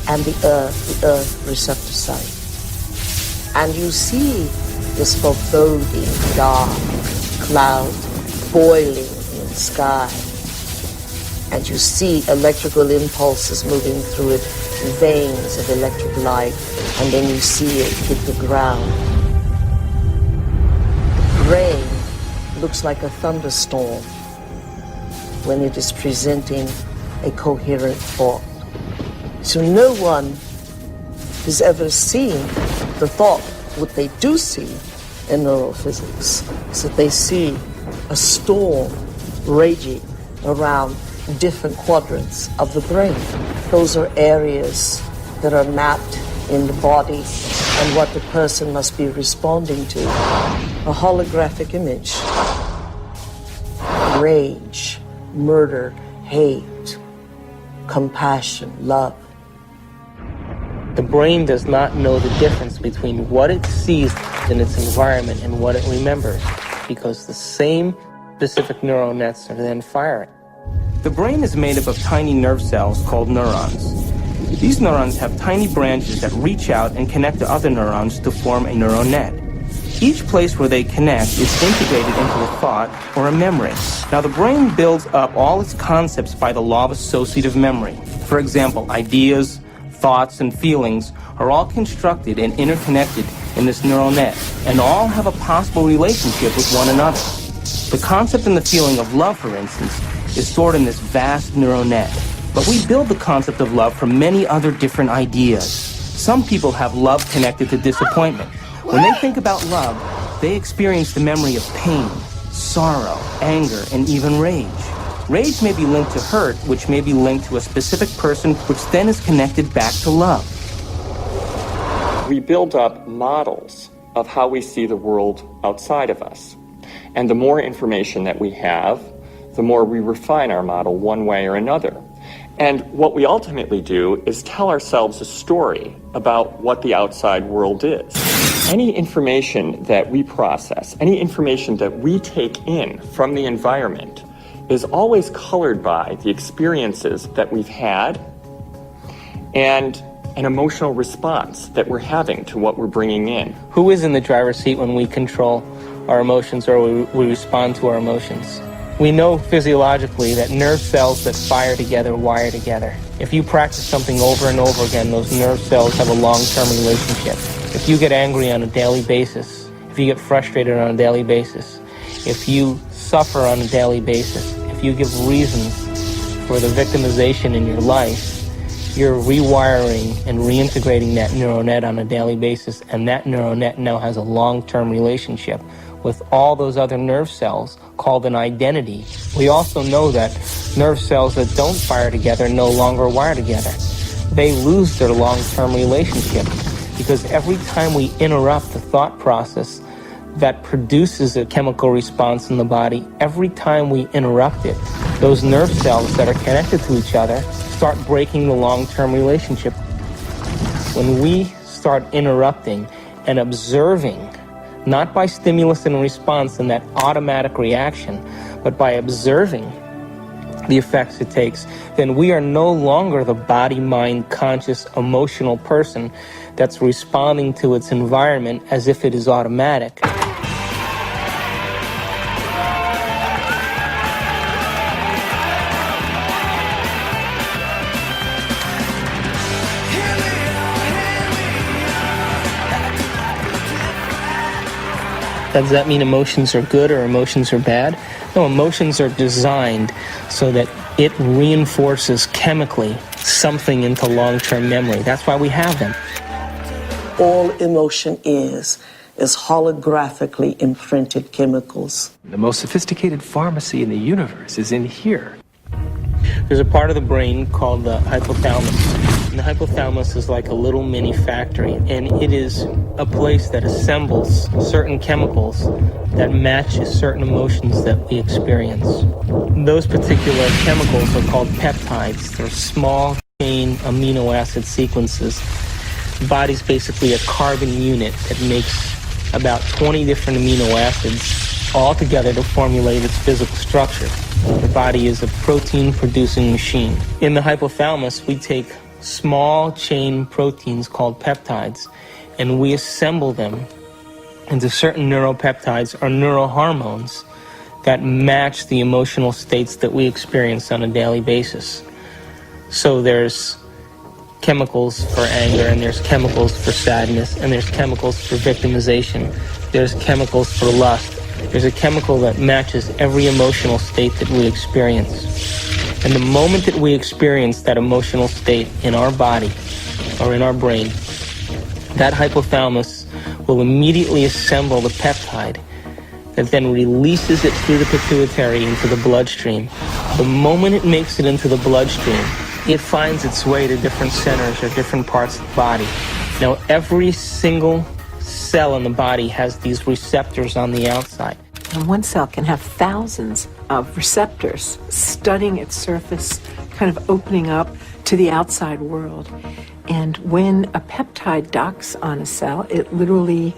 and the earth receptor site. And you see this foreboding dark clouds boiling in the sky. And you see electrical impulses moving through it, veins of electric light, and then you see it hit the ground. Rain looks like a thunderstorm when it is presenting a coherent thought. So no one has ever seen the thought. What they do see in neurophysics is that they see a storm raging around different quadrants of the brain. Those are areas that are mapped in the body and what the person must be responding to. A holographic image. Rage, murder, hate, compassion, love. The brain does not know the difference between what it sees in its environment and what it remembers, because the same specific neural nets are then firing. The brain is made up of tiny nerve cells called neurons. These neurons have tiny branches that reach out and connect to other neurons to form a neural net. Each place where they connect is integrated into a thought or a memory. Now, the brain builds up all its concepts by the law of associative memory. For example, ideas, thoughts, and feelings are all constructed and interconnected in this neural net, and all have a possible relationship with one another. The concept and the feeling of love, for instance, is stored in this vast neural net. But we build the concept of love from many other different ideas. Some people have love connected to disappointment. When they think about love, they experience the memory of pain, sorrow, anger, and even rage. Rage may be linked to hurt, which may be linked to a specific person, which then is connected back to love. We build up models of how we see the world outside of us. And the more information that we have, the more we refine our model one way or another. And what we ultimately do is tell ourselves a story about what the outside world is. Any information that we process, any information that we take in from the environment is always colored by the experiences that we've had and an emotional response that we're having to what we're bringing in. Who is in the driver's seat when we control our emotions or we respond to our emotions? We know physiologically that nerve cells that fire together wire together. If you practice something over and over again, those nerve cells have a long-term relationship. If you get angry on a daily basis, if you get frustrated on a daily basis, if you suffer on a daily basis, if you give reasons for the victimization in your life, you're rewiring and reintegrating that neural net on a daily basis, and that neural net now has a long-term relationship with all those other nerve cells called an identity. We also know that nerve cells that don't fire together no longer wire together. They lose their long-term relationship because every time we interrupt the thought process that produces a chemical response in the body, every time we interrupt it, those nerve cells that are connected to each other start breaking the long-term relationship. When we start interrupting and observing, not by stimulus and response and that automatic reaction, but by observing the effects it takes, then we are no longer the body, mind, conscious, emotional person that's responding to its environment as if it is automatic. Does that mean emotions are good or emotions are bad? No, emotions are designed so that it reinforces chemically something into long-term memory. That's why we have them. All emotion is holographically imprinted chemicals. The most sophisticated pharmacy in the universe is in here. There's a part of the brain called the hypothalamus. And the hypothalamus is like a little mini factory, and it is a place that assembles certain chemicals that match certain emotions that we experience. Those particular chemicals are called peptides. They're small chain amino acid sequences. The body's basically a carbon unit that makes about 20 different amino acids all together to formulate its physical structure. The body is a protein-producing machine. In the hypothalamus, we take small chain proteins called peptides, and we assemble them into certain neuropeptides or neurohormones that match the emotional states that we experience on a daily basis. So there's chemicals for anger, and there's chemicals for sadness, and there's chemicals for victimization, there's chemicals for lust. There's a chemical that matches every emotional state that we experience. And the moment that we experience that emotional state in our body or in our brain, that hypothalamus will immediately assemble the peptide that then releases it through the pituitary into the bloodstream. The moment it makes it into the bloodstream, it finds its way to different centers or different parts of the body. Now, every single cell in the body has these receptors on the outside. And one cell can have thousands of receptors studding its surface, kind of opening up to the outside world. And when a peptide docks on a cell, it literally,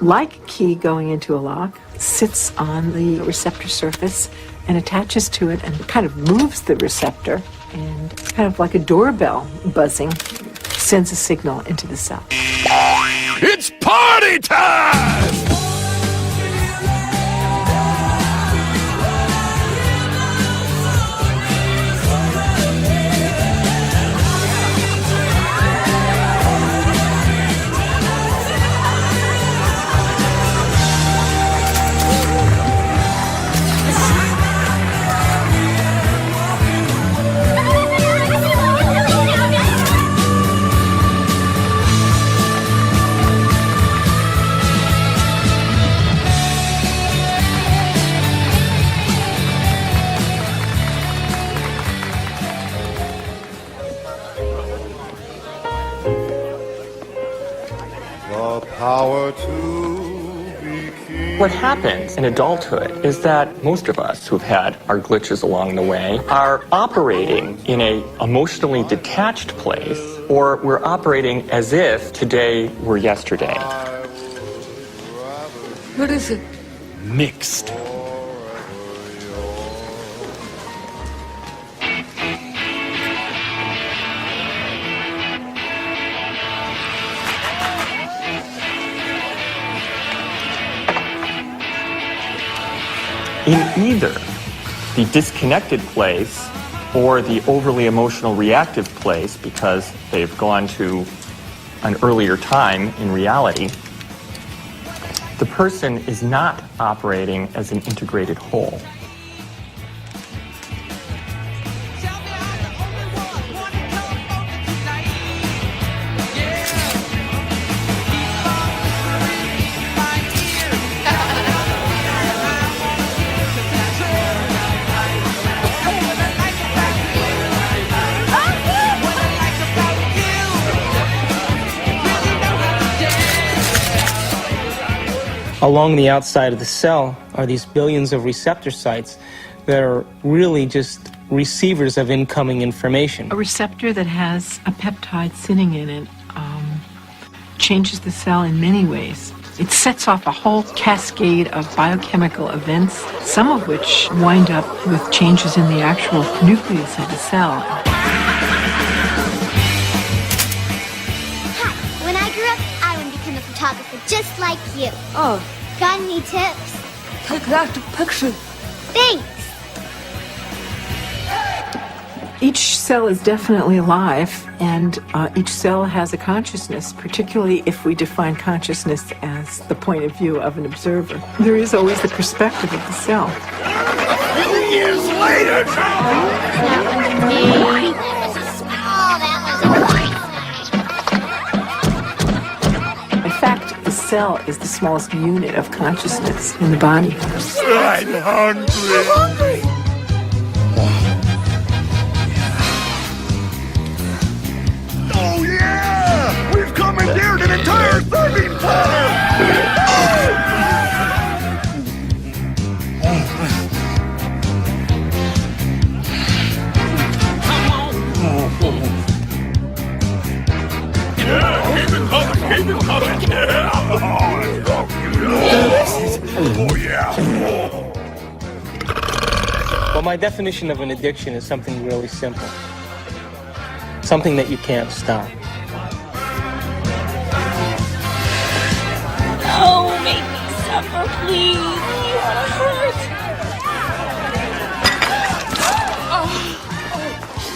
like a key going into a lock, sits on the receptor surface and attaches to it and kind of moves the receptor, and kind of like a doorbell buzzing, sends a signal into the cell. It's party time! What happens in adulthood is that most of us who've had our glitches along the way are operating in an emotionally detached place, or we're operating as if today were yesterday. What is it? Mixed. In either the disconnected place or the overly emotional reactive place, because they've gone to an earlier time in reality, the person is not operating as an integrated whole. Along the outside of the cell are these billions of receptor sites that are really just receivers of incoming information. A receptor that has a peptide sitting in it changes the cell in many ways. It sets off a whole cascade of biochemical events, some of which wind up with changes in the actual nucleus of the cell. Hi, when I grew up, I want to become a photographer just like you. Oh. Got any tips? Take that picture. Thanks. Each cell is definitely alive, and each cell has a consciousness, particularly if we define consciousness as the point of view of an observer. There is always the perspective of the cell. Years later! In fact, the cell is the smallest unit of consciousness in the body. I'm hungry! Oh yeah! We've commandeered an entire serving platter! Keep it coming! Yeah! Oh yeah! Well, my definition of an addiction is something really simple. something that you can't stop. Oh, make me suffer, please. You wanna hurt?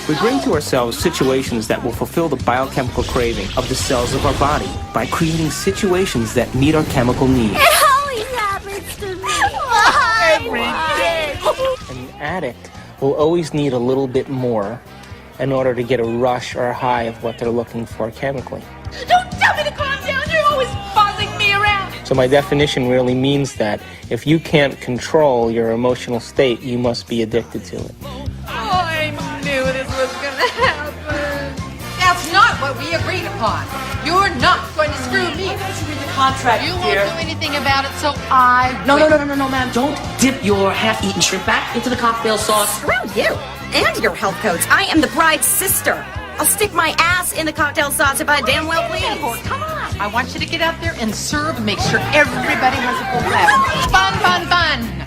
We bring to ourselves situations that will fulfill the biochemical craving of the cells of our body by creating situations that meet our chemical needs. It always happens to me. Every day. An addict will always need a little bit more in order to get a rush or a high of what they're looking for chemically. Don't tell me to calm down. You're always bossing me around. So my definition really means that if you can't control your emotional state, you must be addicted to it. I knew this was gonna happen. That's not what we agreed upon. You're not going to screw me. Read the contract, You dear. won't do anything about it, so I No, will. ma'am. Don't dip your half-eaten shrimp back into the cocktail sauce. Screw you and your health codes. I am the bride's sister. I'll stick my ass in the cocktail sauce if I damn well please. Come on. I want you to get out there and serve and make sure everybody has a full glass. Fun.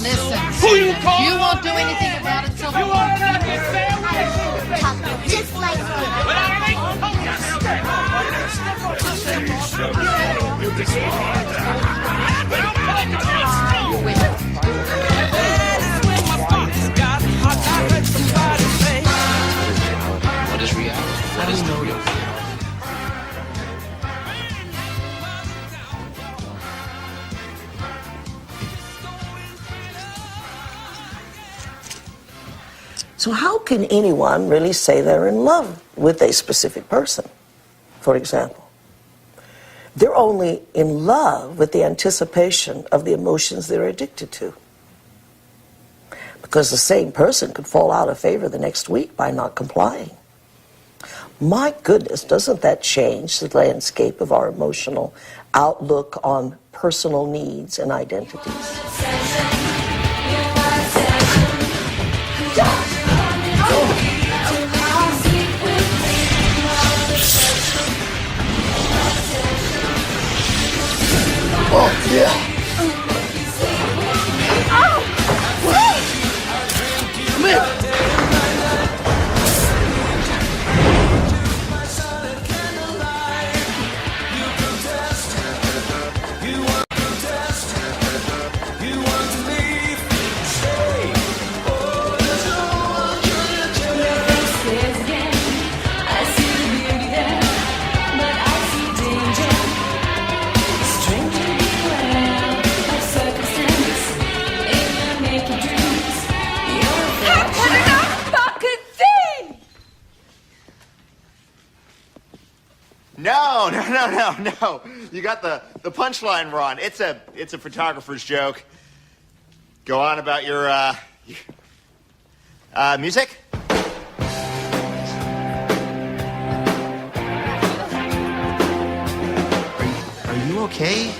Listen, you won't do anything about it, so... Talk just like What is reality? What is the real? So how can anyone really say they're in love with a specific person, for example? They're only in love with the anticipation of the emotions they're addicted to. Because the same person could fall out of favor the next week by not complying. My goodness, doesn't that change the landscape of our emotional outlook on personal needs and identities? Oh, yeah. Come here. No. You got the punchline wrong. It's a photographer's joke. Go on about your music? Are you okay?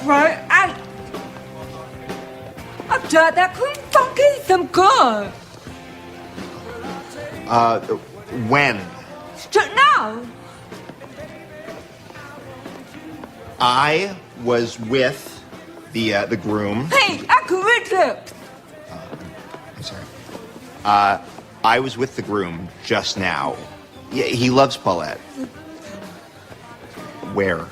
Right, I'm done. That couldn't fucking some good. When? Now. I was with the groom. Hey, I could read it. I'm sorry. I was with the groom just now. Yeah, he loves Paulette. Where?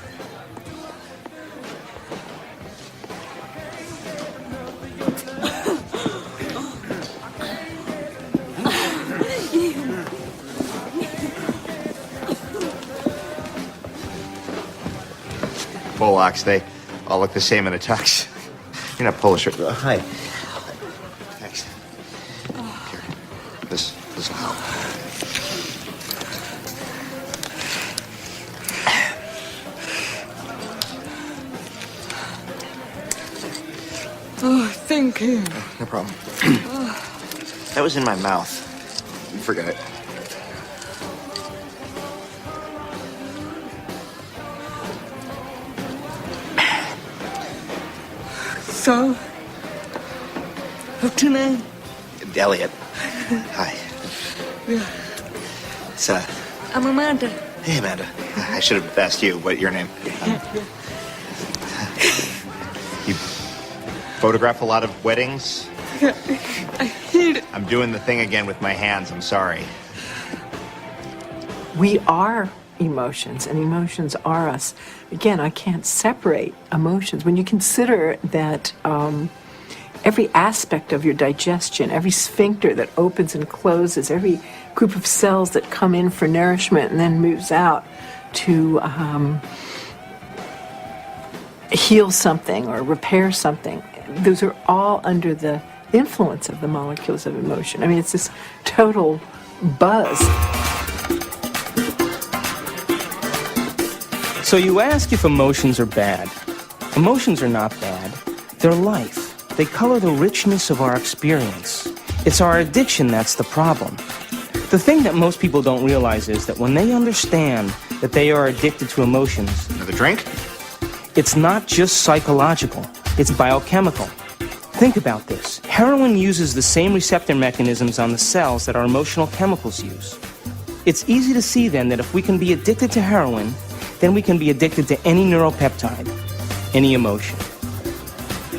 Polacks, they all look the same in a tux. You're not Polish. Hi. Thanks. Here. This will help. Oh, thank you. No problem. That was in my mouth. Forget it. So, what's your name? Elliot. Hi. Yeah. It's I'm Amanda. Hey, Amanda. I should have asked you what your name. You photograph a lot of weddings? I hate it. I'm doing the thing again with my hands. I'm sorry. we are emotions, and emotions are us. Again, I can't separate emotions. When you consider that every aspect of your digestion, every sphincter that opens and closes, every group of cells that come in for nourishment and then moves out to heal something or repair something, those are all under the influence of the molecules of emotion. I mean, it's this total buzz. So you ask if emotions are bad. Emotions are not bad. They're life. They color the richness of our experience. It's our addiction that's the problem. The thing that most people don't realize is that when they understand that they are addicted to emotions... Another drink? It's not just psychological. It's biochemical. Think about this. Heroin uses the same receptor mechanisms on the cells that our emotional chemicals use. It's easy to see then that if we can be addicted to heroin, then we can be addicted to any neuropeptide, any emotion.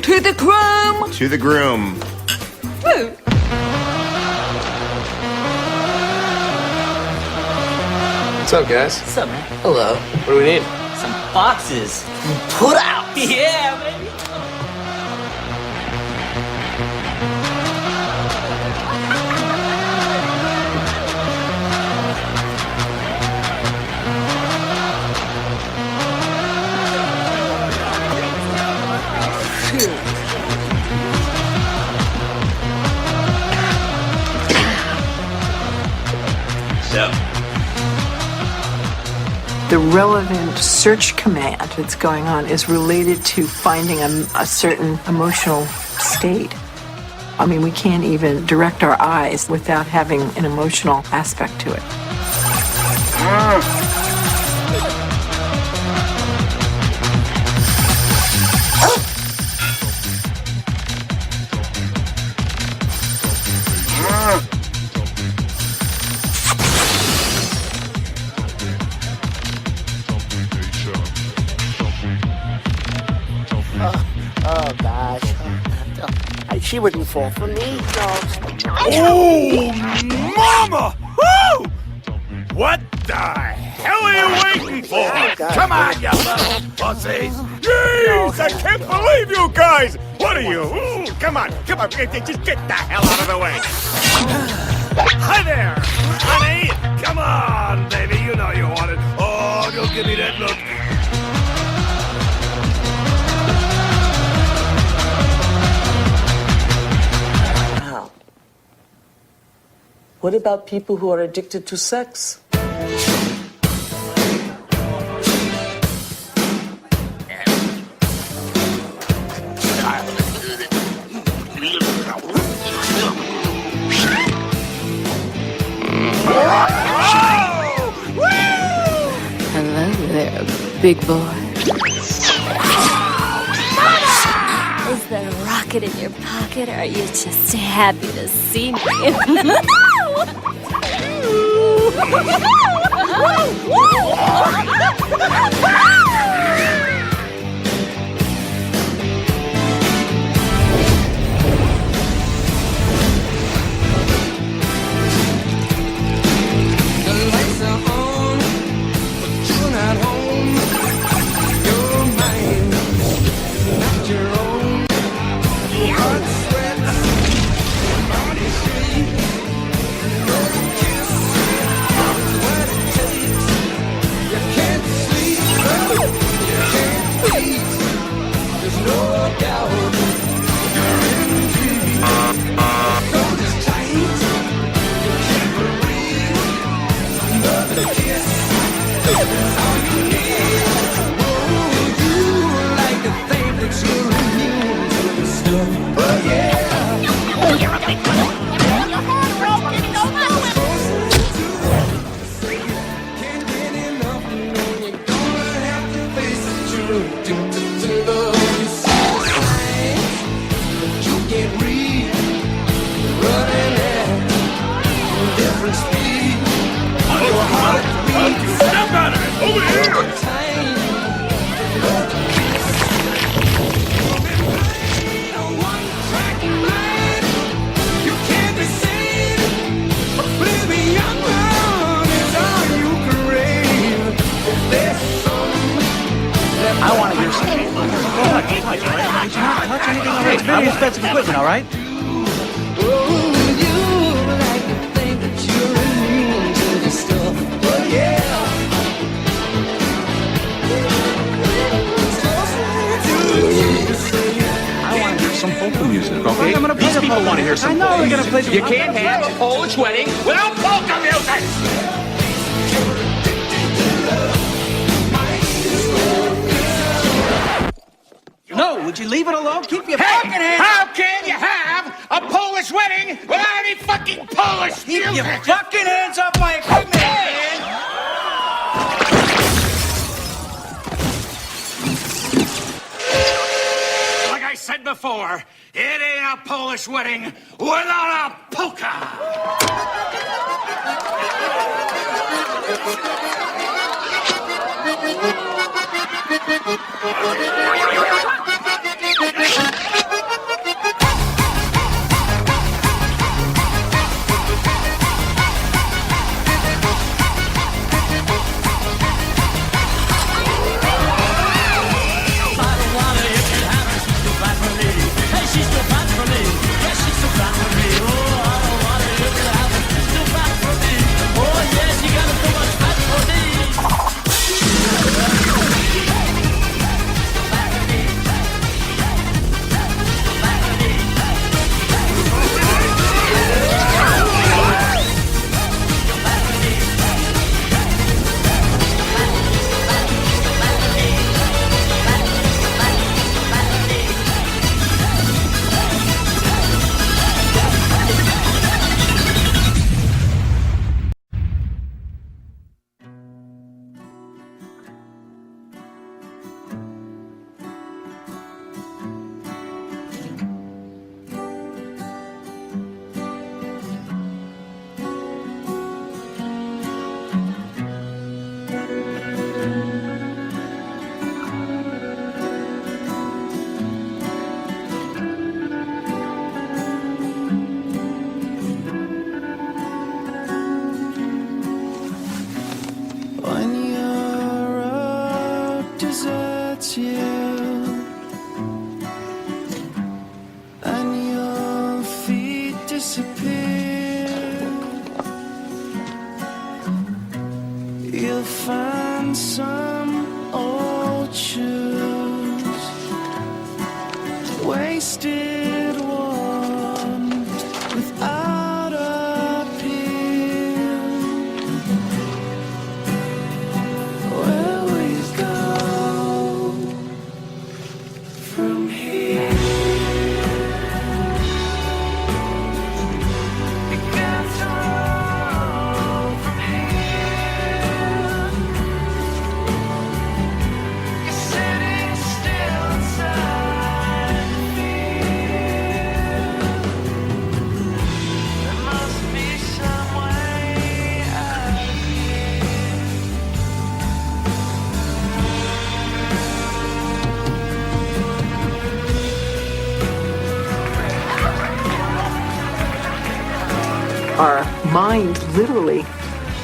To the groom! To the groom. Woo! What's up, guys? What's up, man? Hello. What do we need? Some boxes. Put out! Yeah, baby! So. The relevant search command that's going on is related to finding a certain emotional state. I mean, we can't even direct our eyes without having an emotional aspect to it. Oh, gosh. She wouldn't fall for me, Oh, mama! Woo! What the hell are you waiting for? Come on, you little pussies! Jeez, I can't believe you guys! What are you? Ooh, come on, just get the hell out of the way! Hi there, honey! Come on, baby, you know you want it. Oh, don't give me that look. What about people who are addicted to sex? Hello there, big boy. Is there a rocket in your pocket, or are you just happy to see me? I want to hear some. Don't touch anything. All right, it's very expensive equipment, all right? Some polka music, okay? These people want to hear some polka music. I know we're going to play some. You can't have a Polish wedding without polka music! No, would you leave it alone? Keep your fucking hands up! How can you have a Polish wedding without any fucking Polish music? Keep your fucking hands off my equipment, man! Like I said before, it ain't a Polish wedding without a polka! Our mind literally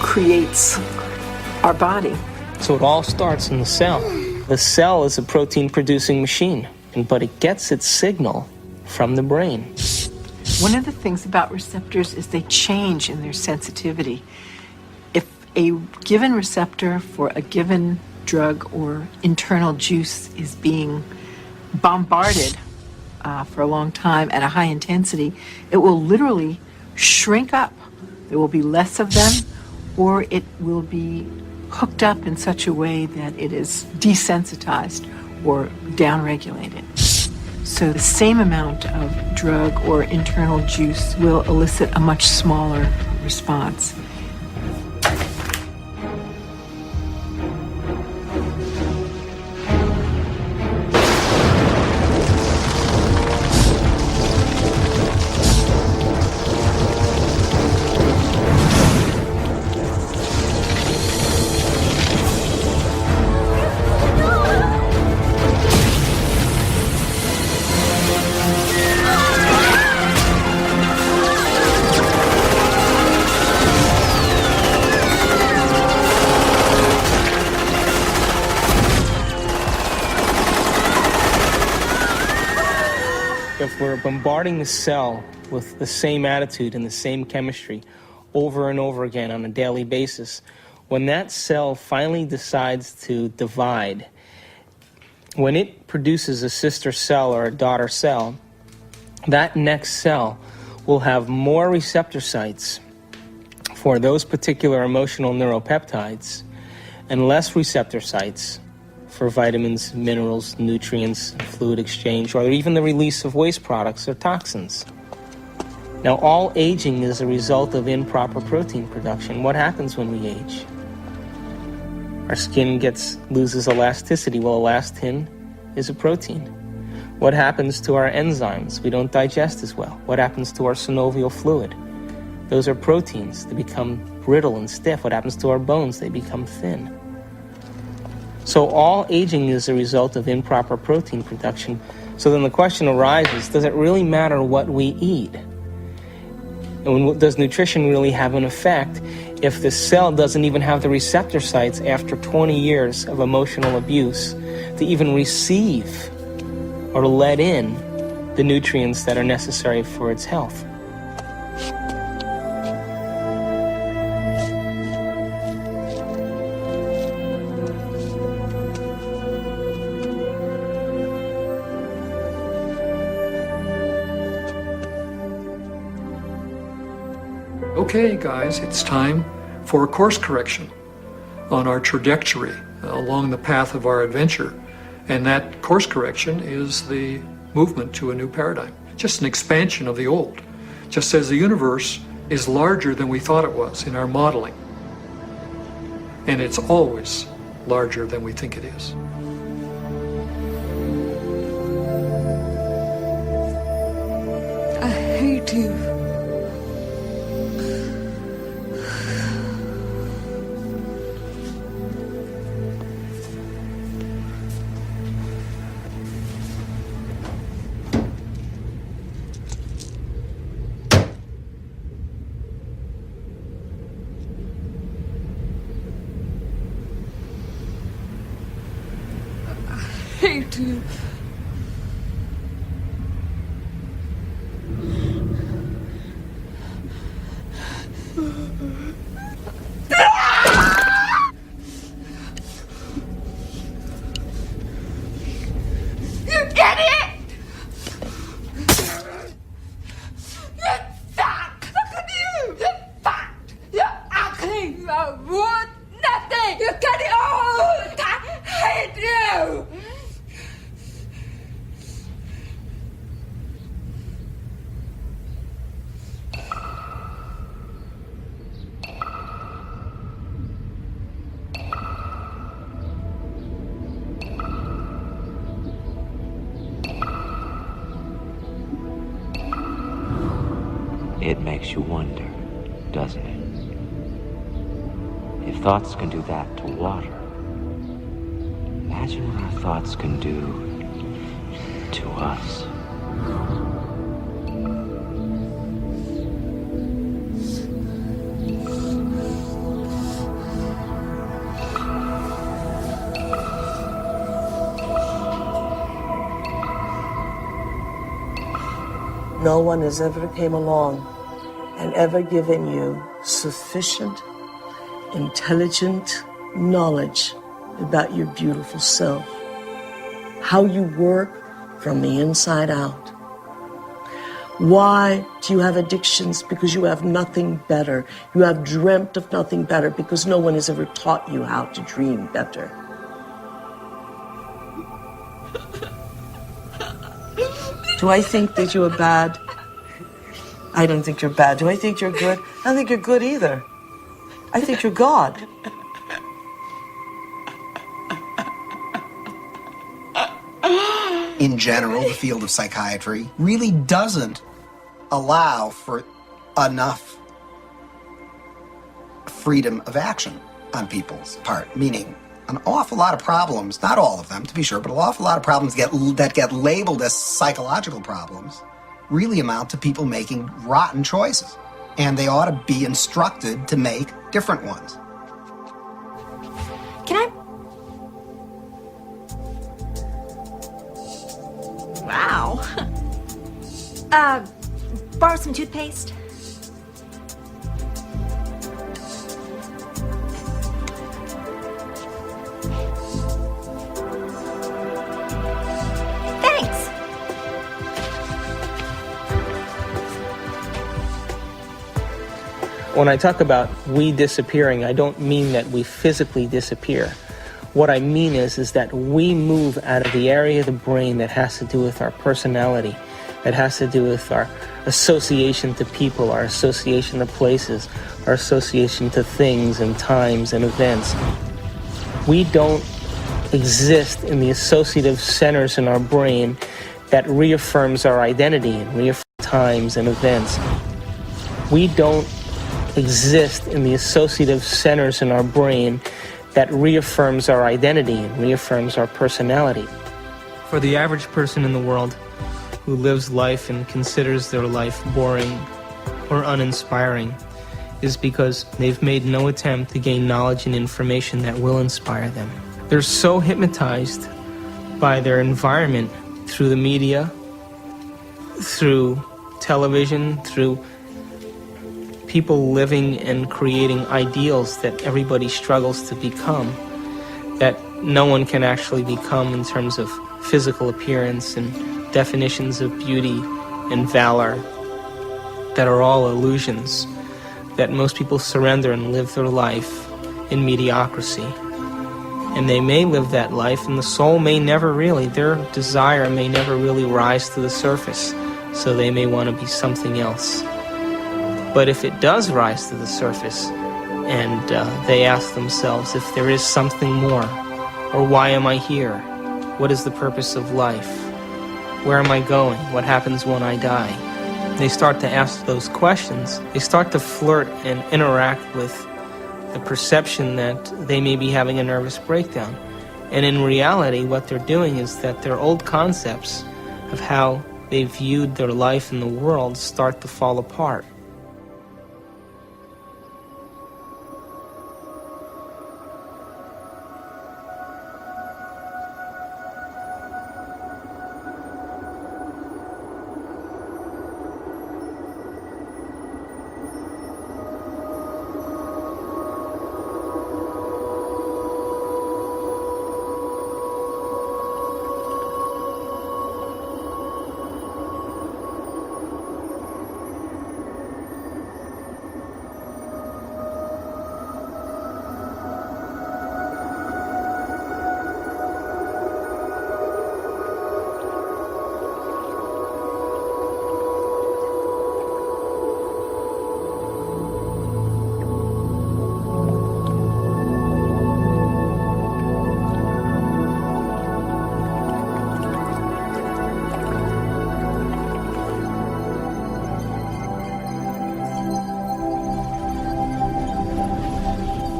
creates our body. So it all starts in the cell. The cell is a protein-producing machine, but it gets its signal from the brain. One of the things about receptors is they change in their sensitivity. If a given receptor for a given drug or internal juice is being bombarded for a long time at a high intensity, it will literally shrink up. There will be less of them, or it will be hooked up in such a way that it is desensitized or downregulated. So the same amount of drug or internal juice will elicit a much smaller response. if we're bombarding the cell with the same attitude and the same chemistry over and over again on a daily basis, when that cell finally decides to divide, when it produces a sister cell or a daughter cell, that next cell will have more receptor sites for those particular emotional neuropeptides and less receptor sites for vitamins, minerals, nutrients, fluid exchange, or even the release of waste products or toxins. Now, all aging is a result of improper protein production. What happens when we age? Our skin loses elasticity. Well, elastin is a protein. What happens to our enzymes? We don't digest as well. What happens to our synovial fluid? Those are proteins. They become brittle and stiff. What happens to our bones? They become thin. So all aging is a result of improper protein production. So then the question arises, does it really matter what we eat? And does nutrition really have an effect if the cell doesn't even have the receptor sites after 20 years of emotional abuse to even receive or let in the nutrients that are necessary for its health? Okay, guys, it's time for a course correction on our trajectory along the path of our adventure. And that course correction is the movement to a new paradigm, just an expansion of the old, just as the universe is larger than we thought it was in our modeling. And it's always larger than we think it is. I hate you. Hate you. You idiot! You're fat! Look at you! You're fat! You're ugly! You're worth nothing! You get it all! I hate you! It makes you wonder, doesn't it? If thoughts can do that to water, imagine what our thoughts can do to us. No one has ever came along and ever given you sufficient, intelligent knowledge about your beautiful self, how you work from the inside out. Why do you have addictions? Because you have nothing better. You have dreamt of nothing better because no one has ever taught you how to dream better. Do I think that you are bad? I don't think you're bad. Do I think you're good? I don't think you're good either. I think you're God. In general, the field of psychiatry really doesn't allow for enough freedom of action on people's part, meaning an awful lot of problems, not all of them to be sure, but an awful lot of problems that get labeled as psychological problems really amount to people making rotten choices. And they ought to be instructed to make different ones. Can I? Wow. Borrow some toothpaste? Thanks! When I talk about we disappearing, I don't mean that we physically disappear. What I mean is that we move out of the area of the brain that has to do with our personality, that has to do with our association to people, our association to places, our association to things and times and events. We don't exist in the associative centers in our brain that reaffirms our identity and reaffirms times and events. We don't exist in the associative centers in our brain that reaffirms our identity and reaffirms our personality. For the average person in the world who lives life and considers their life boring or uninspiring is because they've made no attempt to gain knowledge and information that will inspire them. They're so hypnotized by their environment through the media, through television, through people living and creating ideals that everybody struggles to become, that no one can actually become in terms of physical appearance and definitions of beauty and valor, that are all illusions, that most people surrender and live their life in mediocrity. And they may live that life, and the soul may never really, their desire may never really rise to the surface, so they may want to be something else. But if it does rise to the surface, and they ask themselves if there is something more, or why am I here? What is the purpose of life? Where am I going? What happens when I die? They start to ask those questions. They start to flirt and interact with the perception that they may be having a nervous breakdown. And in reality, what they're doing is that their old concepts of how they viewed their life in the world start to fall apart.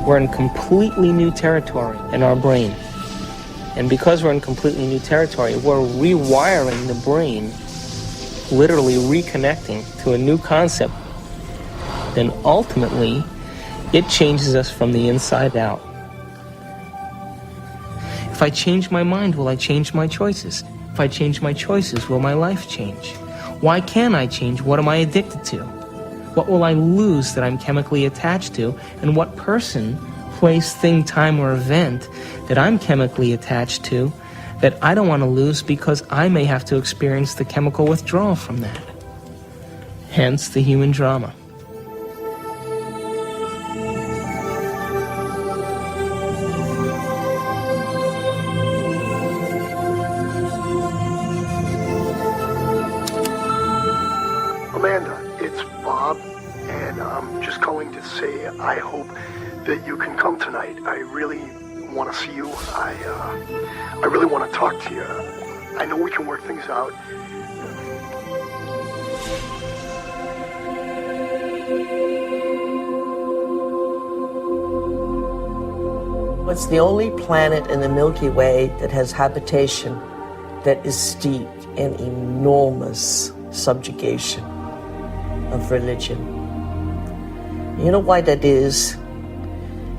We're in completely new territory in our brain. And because we're in completely new territory, we're rewiring the brain, literally reconnecting to a new concept. Then ultimately, it changes us from the inside out. If I change my mind, will I change my choices? If I change my choices, will my life change? Why can't I change? What am I addicted to? What will I lose that I'm chemically attached to? And what person, place, thing, time, or event that I'm chemically attached to that I don't want to lose because I may have to experience the chemical withdrawal from that? Hence the human drama. I hope that you can come tonight. I really want to see you. I really want to talk to you. I know we can work things out. It's the only planet in the Milky Way that has habitation that is steeped in enormous subjugation of religion. You know why that is?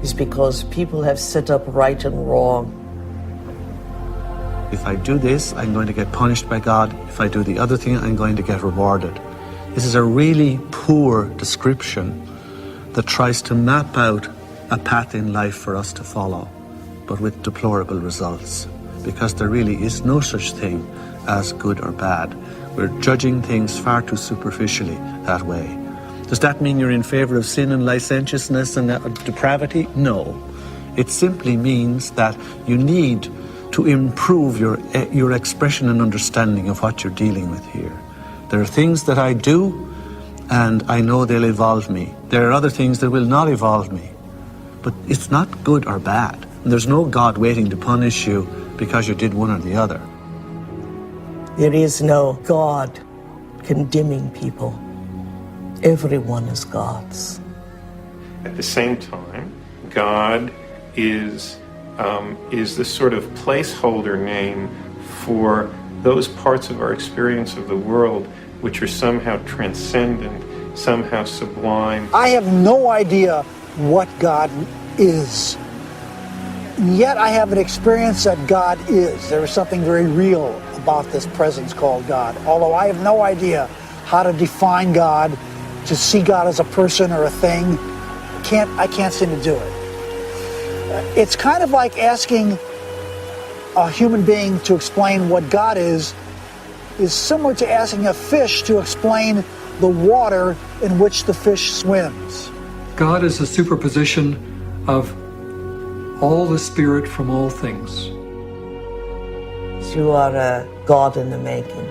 It's because people have set up right and wrong. If I do this, I'm going to get punished by God. If I do the other thing, I'm going to get rewarded. This is a really poor description that tries to map out a path in life for us to follow, but with deplorable results, because there really is no such thing as good or bad. We're judging things far too superficially that way. Does that mean you're in favor of sin and licentiousness and depravity? No. It simply means that you need to improve your expression and understanding of what you're dealing with here. There are things that I do, and I know they'll evolve me. There are other things that will not evolve me. But it's not good or bad. And there's no God waiting to punish you because you did one or the other. There is no God condemning people. Everyone is God's. At the same time, God is the sort of placeholder name for those parts of our experience of the world which are somehow transcendent, somehow sublime. I have no idea what God is. And yet I have an experience that God is. There is something very real about this presence called God. Although I have no idea how to define God, to see God as a person or a thing, I can't seem to do it. It's kind of like asking a human being to explain what God is similar to asking a fish to explain the water in which the fish swims. God is a superposition of all the spirit from all things. You are a God in the making,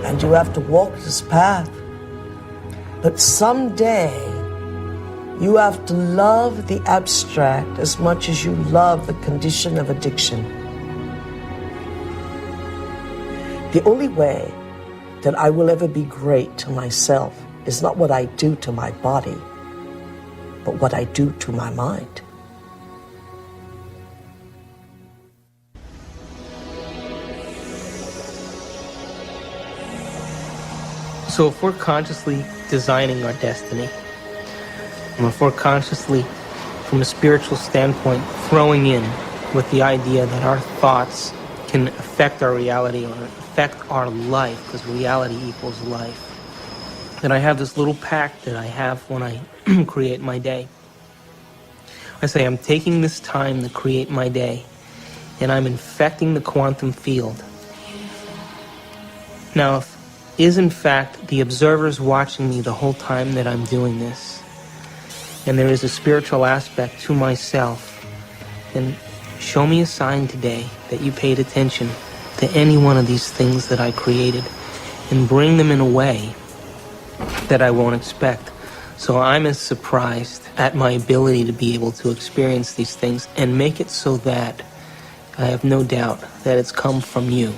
and you have to walk this path. But someday, you have to love the abstract as much as you love the condition of addiction. The only way that I will ever be great to myself is not what I do to my body, but what I do to my mind. So if we're consciously designing our destiny, and if we're consciously, from a spiritual standpoint, throwing in with the idea that our thoughts can affect our reality or affect our life, because reality equals life, then I have this little pact that I have when I create my day. I say I'm taking this time to create my day, and I'm infecting the quantum field. Now, if is in fact the observers watching me the whole time that I'm doing this, and there is a spiritual aspect to myself, then show me a sign today that you paid attention to any one of these things that I created, and bring them in a way that I won't expect. So I'm as surprised at my ability to be able to experience these things and make it so that I have no doubt that it's come from you.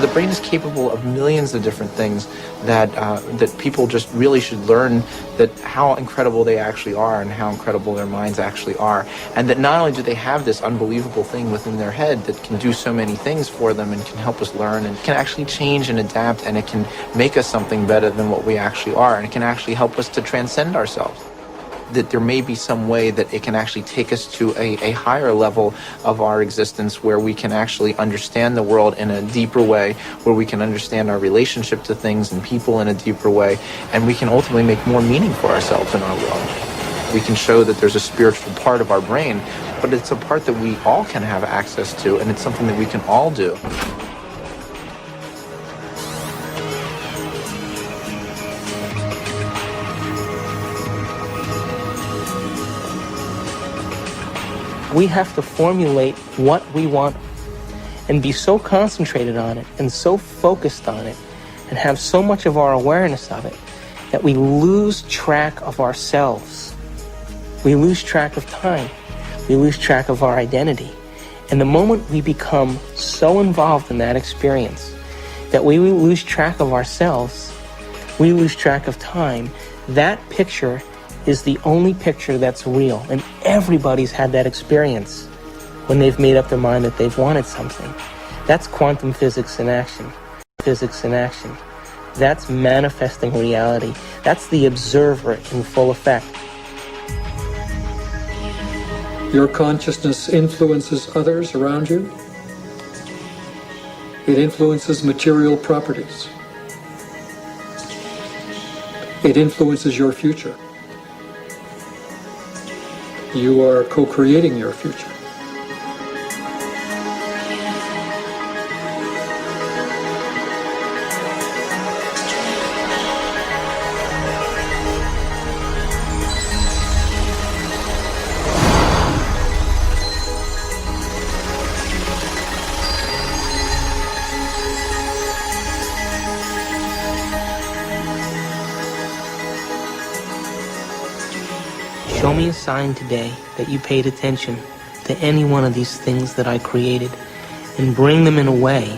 The brain is capable of millions of different things that people just really should learn, that how incredible they actually are and how incredible their minds actually are, and that not only do they have this unbelievable thing within their head that can do so many things for them and can help us learn and can actually change and adapt, and it can make us something better than what we actually are, and it can actually help us to transcend ourselves. That there may be some way that it can actually take us to a higher level of our existence, where we can actually understand the world in a deeper way, where we can understand our relationship to things and people in a deeper way, and we can ultimately make more meaning for ourselves in our world. We can show that there's a spiritual part of our brain, but it's a part that we all can have access to, and it's something that we can all do. We have to formulate what we want and be so concentrated on it and so focused on it and have so much of our awareness of it that we lose track of ourselves. We lose track of time. We lose track of our identity. And the moment we become so involved in that experience that we lose track of ourselves, we lose track of time. That picture is the only picture that's real, and everybody's had that experience when they've made up their mind that they've wanted something. That's quantum physics in action. Physics in action. That's manifesting reality. That's the observer in full effect. Your consciousness influences others around you. It influences material properties. It influences your future. You are co-creating your future. Show me a sign today that you paid attention to any one of these things that I created, and bring them in a way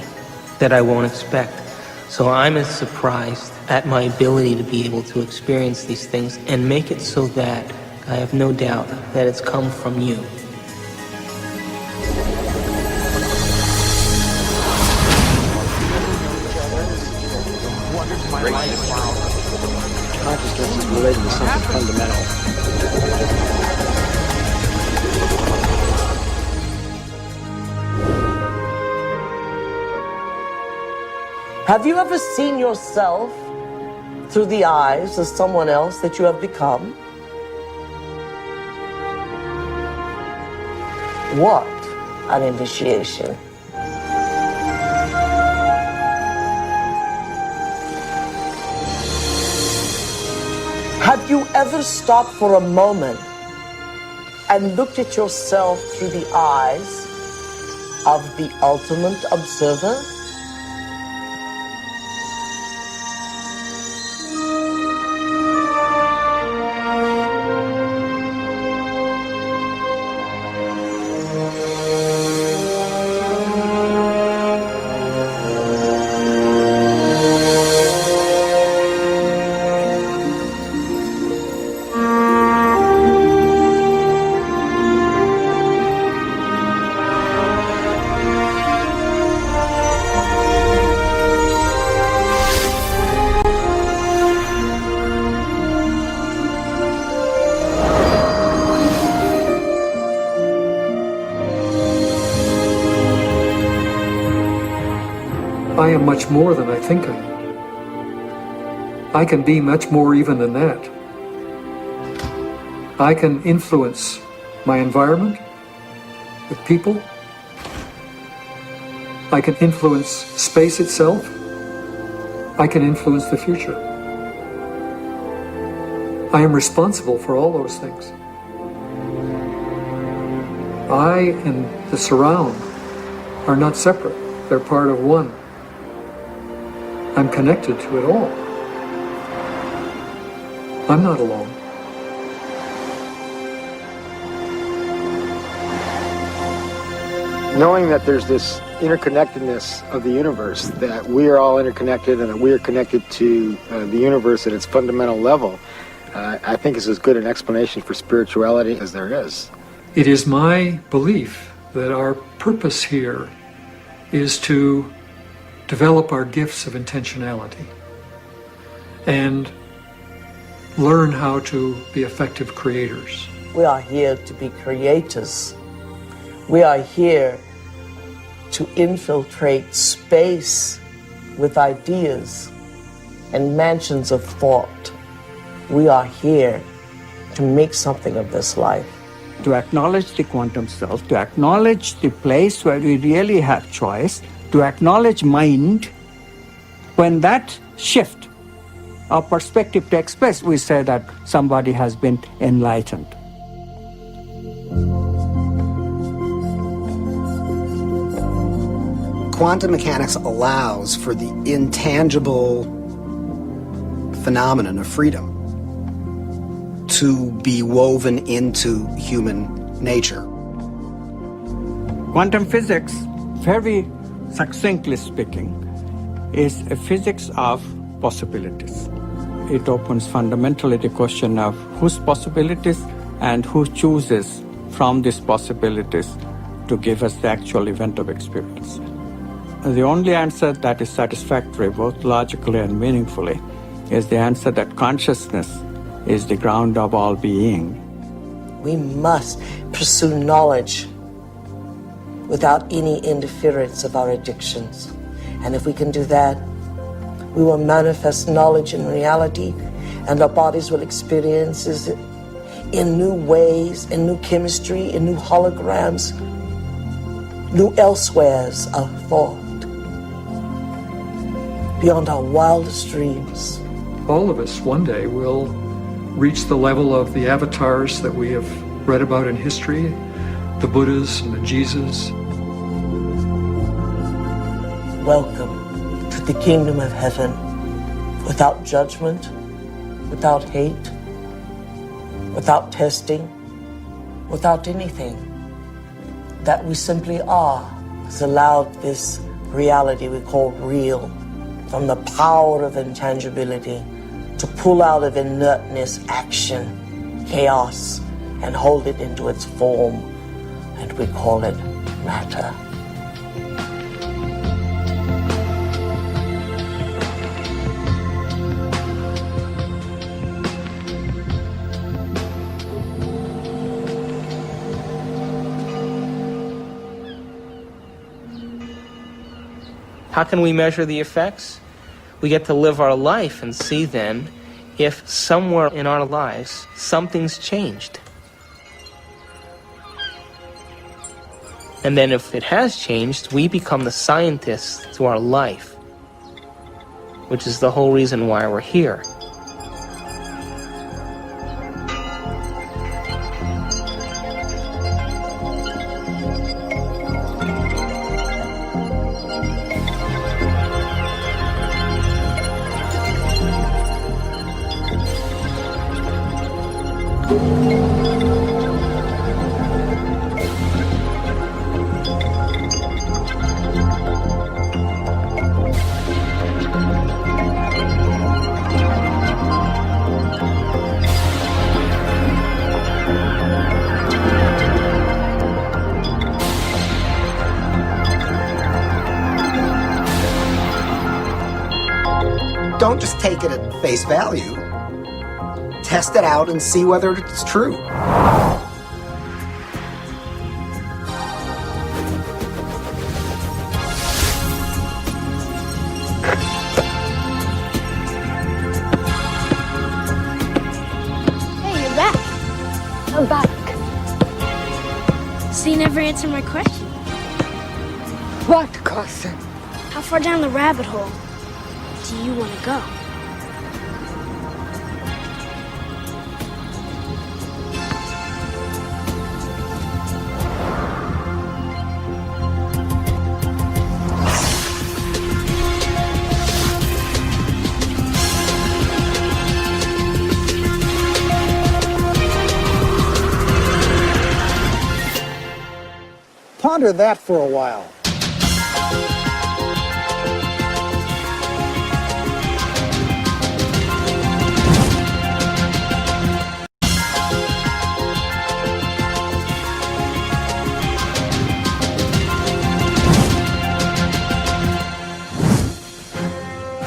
that I won't expect. So I'm as surprised at my ability to be able to experience these things and make it so that I have no doubt that it's come from you. Consciousness is related to something fundamental. Have you ever seen yourself through the eyes of someone else that you have become? What an initiation. Have you ever stopped for a moment and looked at yourself through the eyes of the ultimate observer? I am much more than I think I am. I can be much more even than that. I can influence my environment with people. I can influence space itself. I can influence the future. I am responsible for all those things. I and the surround are not separate. They're part of one. I'm connected to it all. I'm not alone. Knowing that there's this interconnectedness of the universe, that we are all interconnected and that we are connected to the universe at its fundamental level, I think is as good an explanation for spirituality as there is. It is my belief that our purpose here is to develop our gifts of intentionality and learn how to be effective creators. We are here to be creators. We are here to infiltrate space with ideas and mansions of thought. We are here to make something of this life. To acknowledge the quantum self, to acknowledge the place where we really have choice, to acknowledge mind. When that shift our perspective takes place, we say that somebody has been enlightened. Quantum mechanics allows for the intangible phenomenon of freedom to be woven into human nature. Quantum physics, very succinctly speaking, is a physics of possibilities. It opens fundamentally the question of whose possibilities and who chooses from these possibilities to give us the actual event of experience. The only answer that is satisfactory, both logically and meaningfully, is the answer that consciousness is the ground of all being. We must pursue knowledge without any interference of our addictions. And if we can do that, we will manifest knowledge in reality, and our bodies will experience it in new ways, in new chemistry, in new holograms, new elsewheres of thought, beyond our wildest dreams. All of us one day will reach the level of the avatars that we have read about in history, the Buddhas and the Jesus. Welcome to the kingdom of heaven, without judgment, without hate, without testing, without anything. That we simply are has allowed this reality we call real, from the power of intangibility, to pull out of inertness action, chaos, and hold it into its form, and we call it matter. How can we measure the effects? We get to live our life and see then if somewhere in our lives something's changed. And then if it has changed, we become the scientists to our life, which is the whole reason why we're here. Don't just take it at face value. Test it out and see whether it's true. Hey, you're back. I'm back. So you never answered my question. What question? How far down the rabbit hole do you want to go? Ponder that for a while.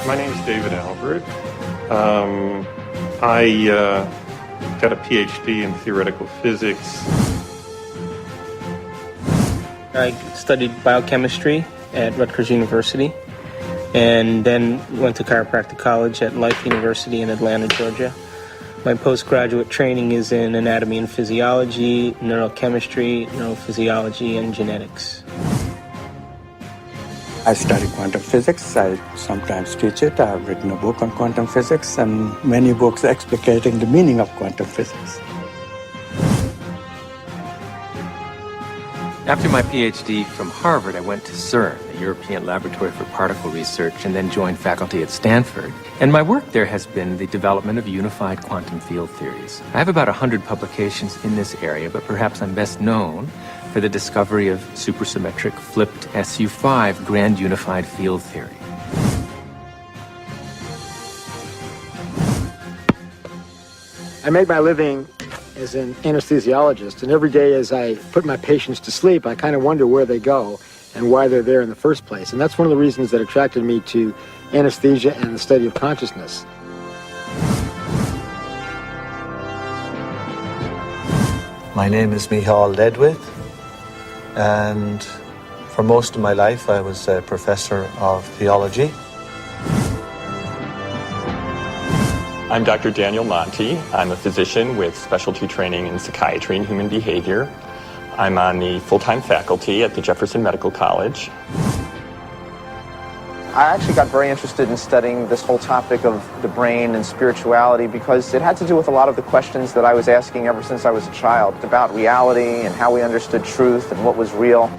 My name is David Albert. I got a PhD in theoretical physics. I studied biochemistry at Rutgers University, and then went to chiropractic college at Life University in Atlanta, Georgia. My postgraduate training is in anatomy and physiology, neurochemistry, neurophysiology, and genetics. I study quantum physics. I sometimes teach it. I've written a book on quantum physics and many books explicating the meaning of quantum physics. After my PhD from Harvard, I went to CERN, the European Laboratory for Particle Research, and then joined faculty at Stanford. And my work there has been the development of unified quantum field theories. I have about 100 publications in this area, but perhaps I'm best known for the discovery of supersymmetric flipped SU5 grand unified field theory. I make my living as an anesthesiologist, and every day as I put my patients to sleep, I kind of wonder where they go and why they're there in the first place. And that's one of the reasons that attracted me to anesthesia and the study of consciousness. My name is Michal Ledwith, and for most of my life I was a professor of theology. I'm Dr. Daniel Monti. I'm a physician with specialty training in psychiatry and human behavior. I'm on the full-time faculty at the Jefferson Medical College. I actually got very interested in studying this whole topic of the brain and spirituality because it had to do with a lot of the questions that I was asking ever since I was a child about reality and how we understood truth and what was real.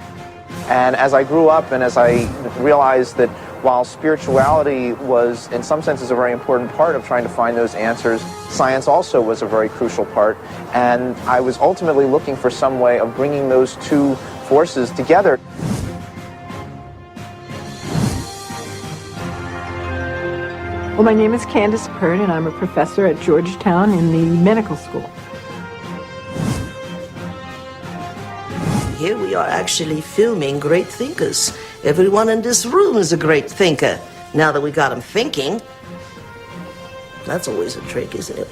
And as I grew up and as I realized that while spirituality was, in some senses, a very important part of trying to find those answers, science also was a very crucial part. And I was ultimately looking for some way of bringing those two forces together. Well, my name is Candace Pert, and I'm a professor at Georgetown in the medical school. Here we are actually filming great thinkers. Everyone in this room is a great thinker. Now that we got them thinking, that's always a trick, isn't it?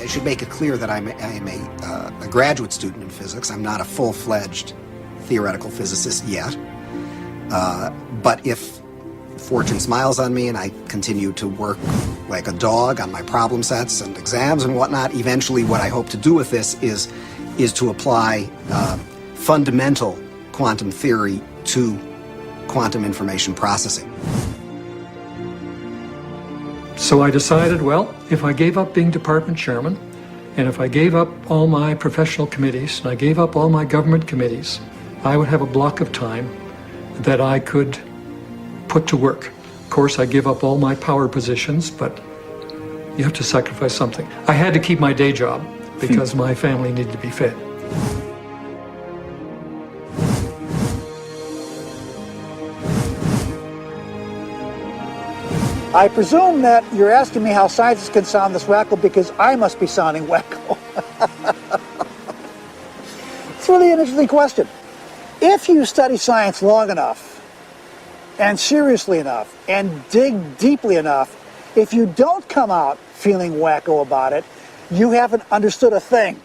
I should make it clear that I'm a graduate student in physics. I'm not a full-fledged theoretical physicist yet. But if fortune smiles on me and I continue to work like a dog on my problem sets and exams and whatnot, eventually what I hope to do with this is to apply fundamental quantum theory to quantum information processing. So I decided, well, if I gave up being department chairman, and if I gave up all my professional committees, and I gave up all my government committees, I would have a block of time that I could put to work. Of course, I give up all my power positions, but you have to sacrifice something. I had to keep my day job because my family needed to be fed. I presume that you're asking me how scientists can sound this wacko because I must be sounding wacko. It's really an interesting question. If you study science long enough, and seriously enough, and dig deeply enough, if you don't come out feeling wacko about it, you haven't understood a thing.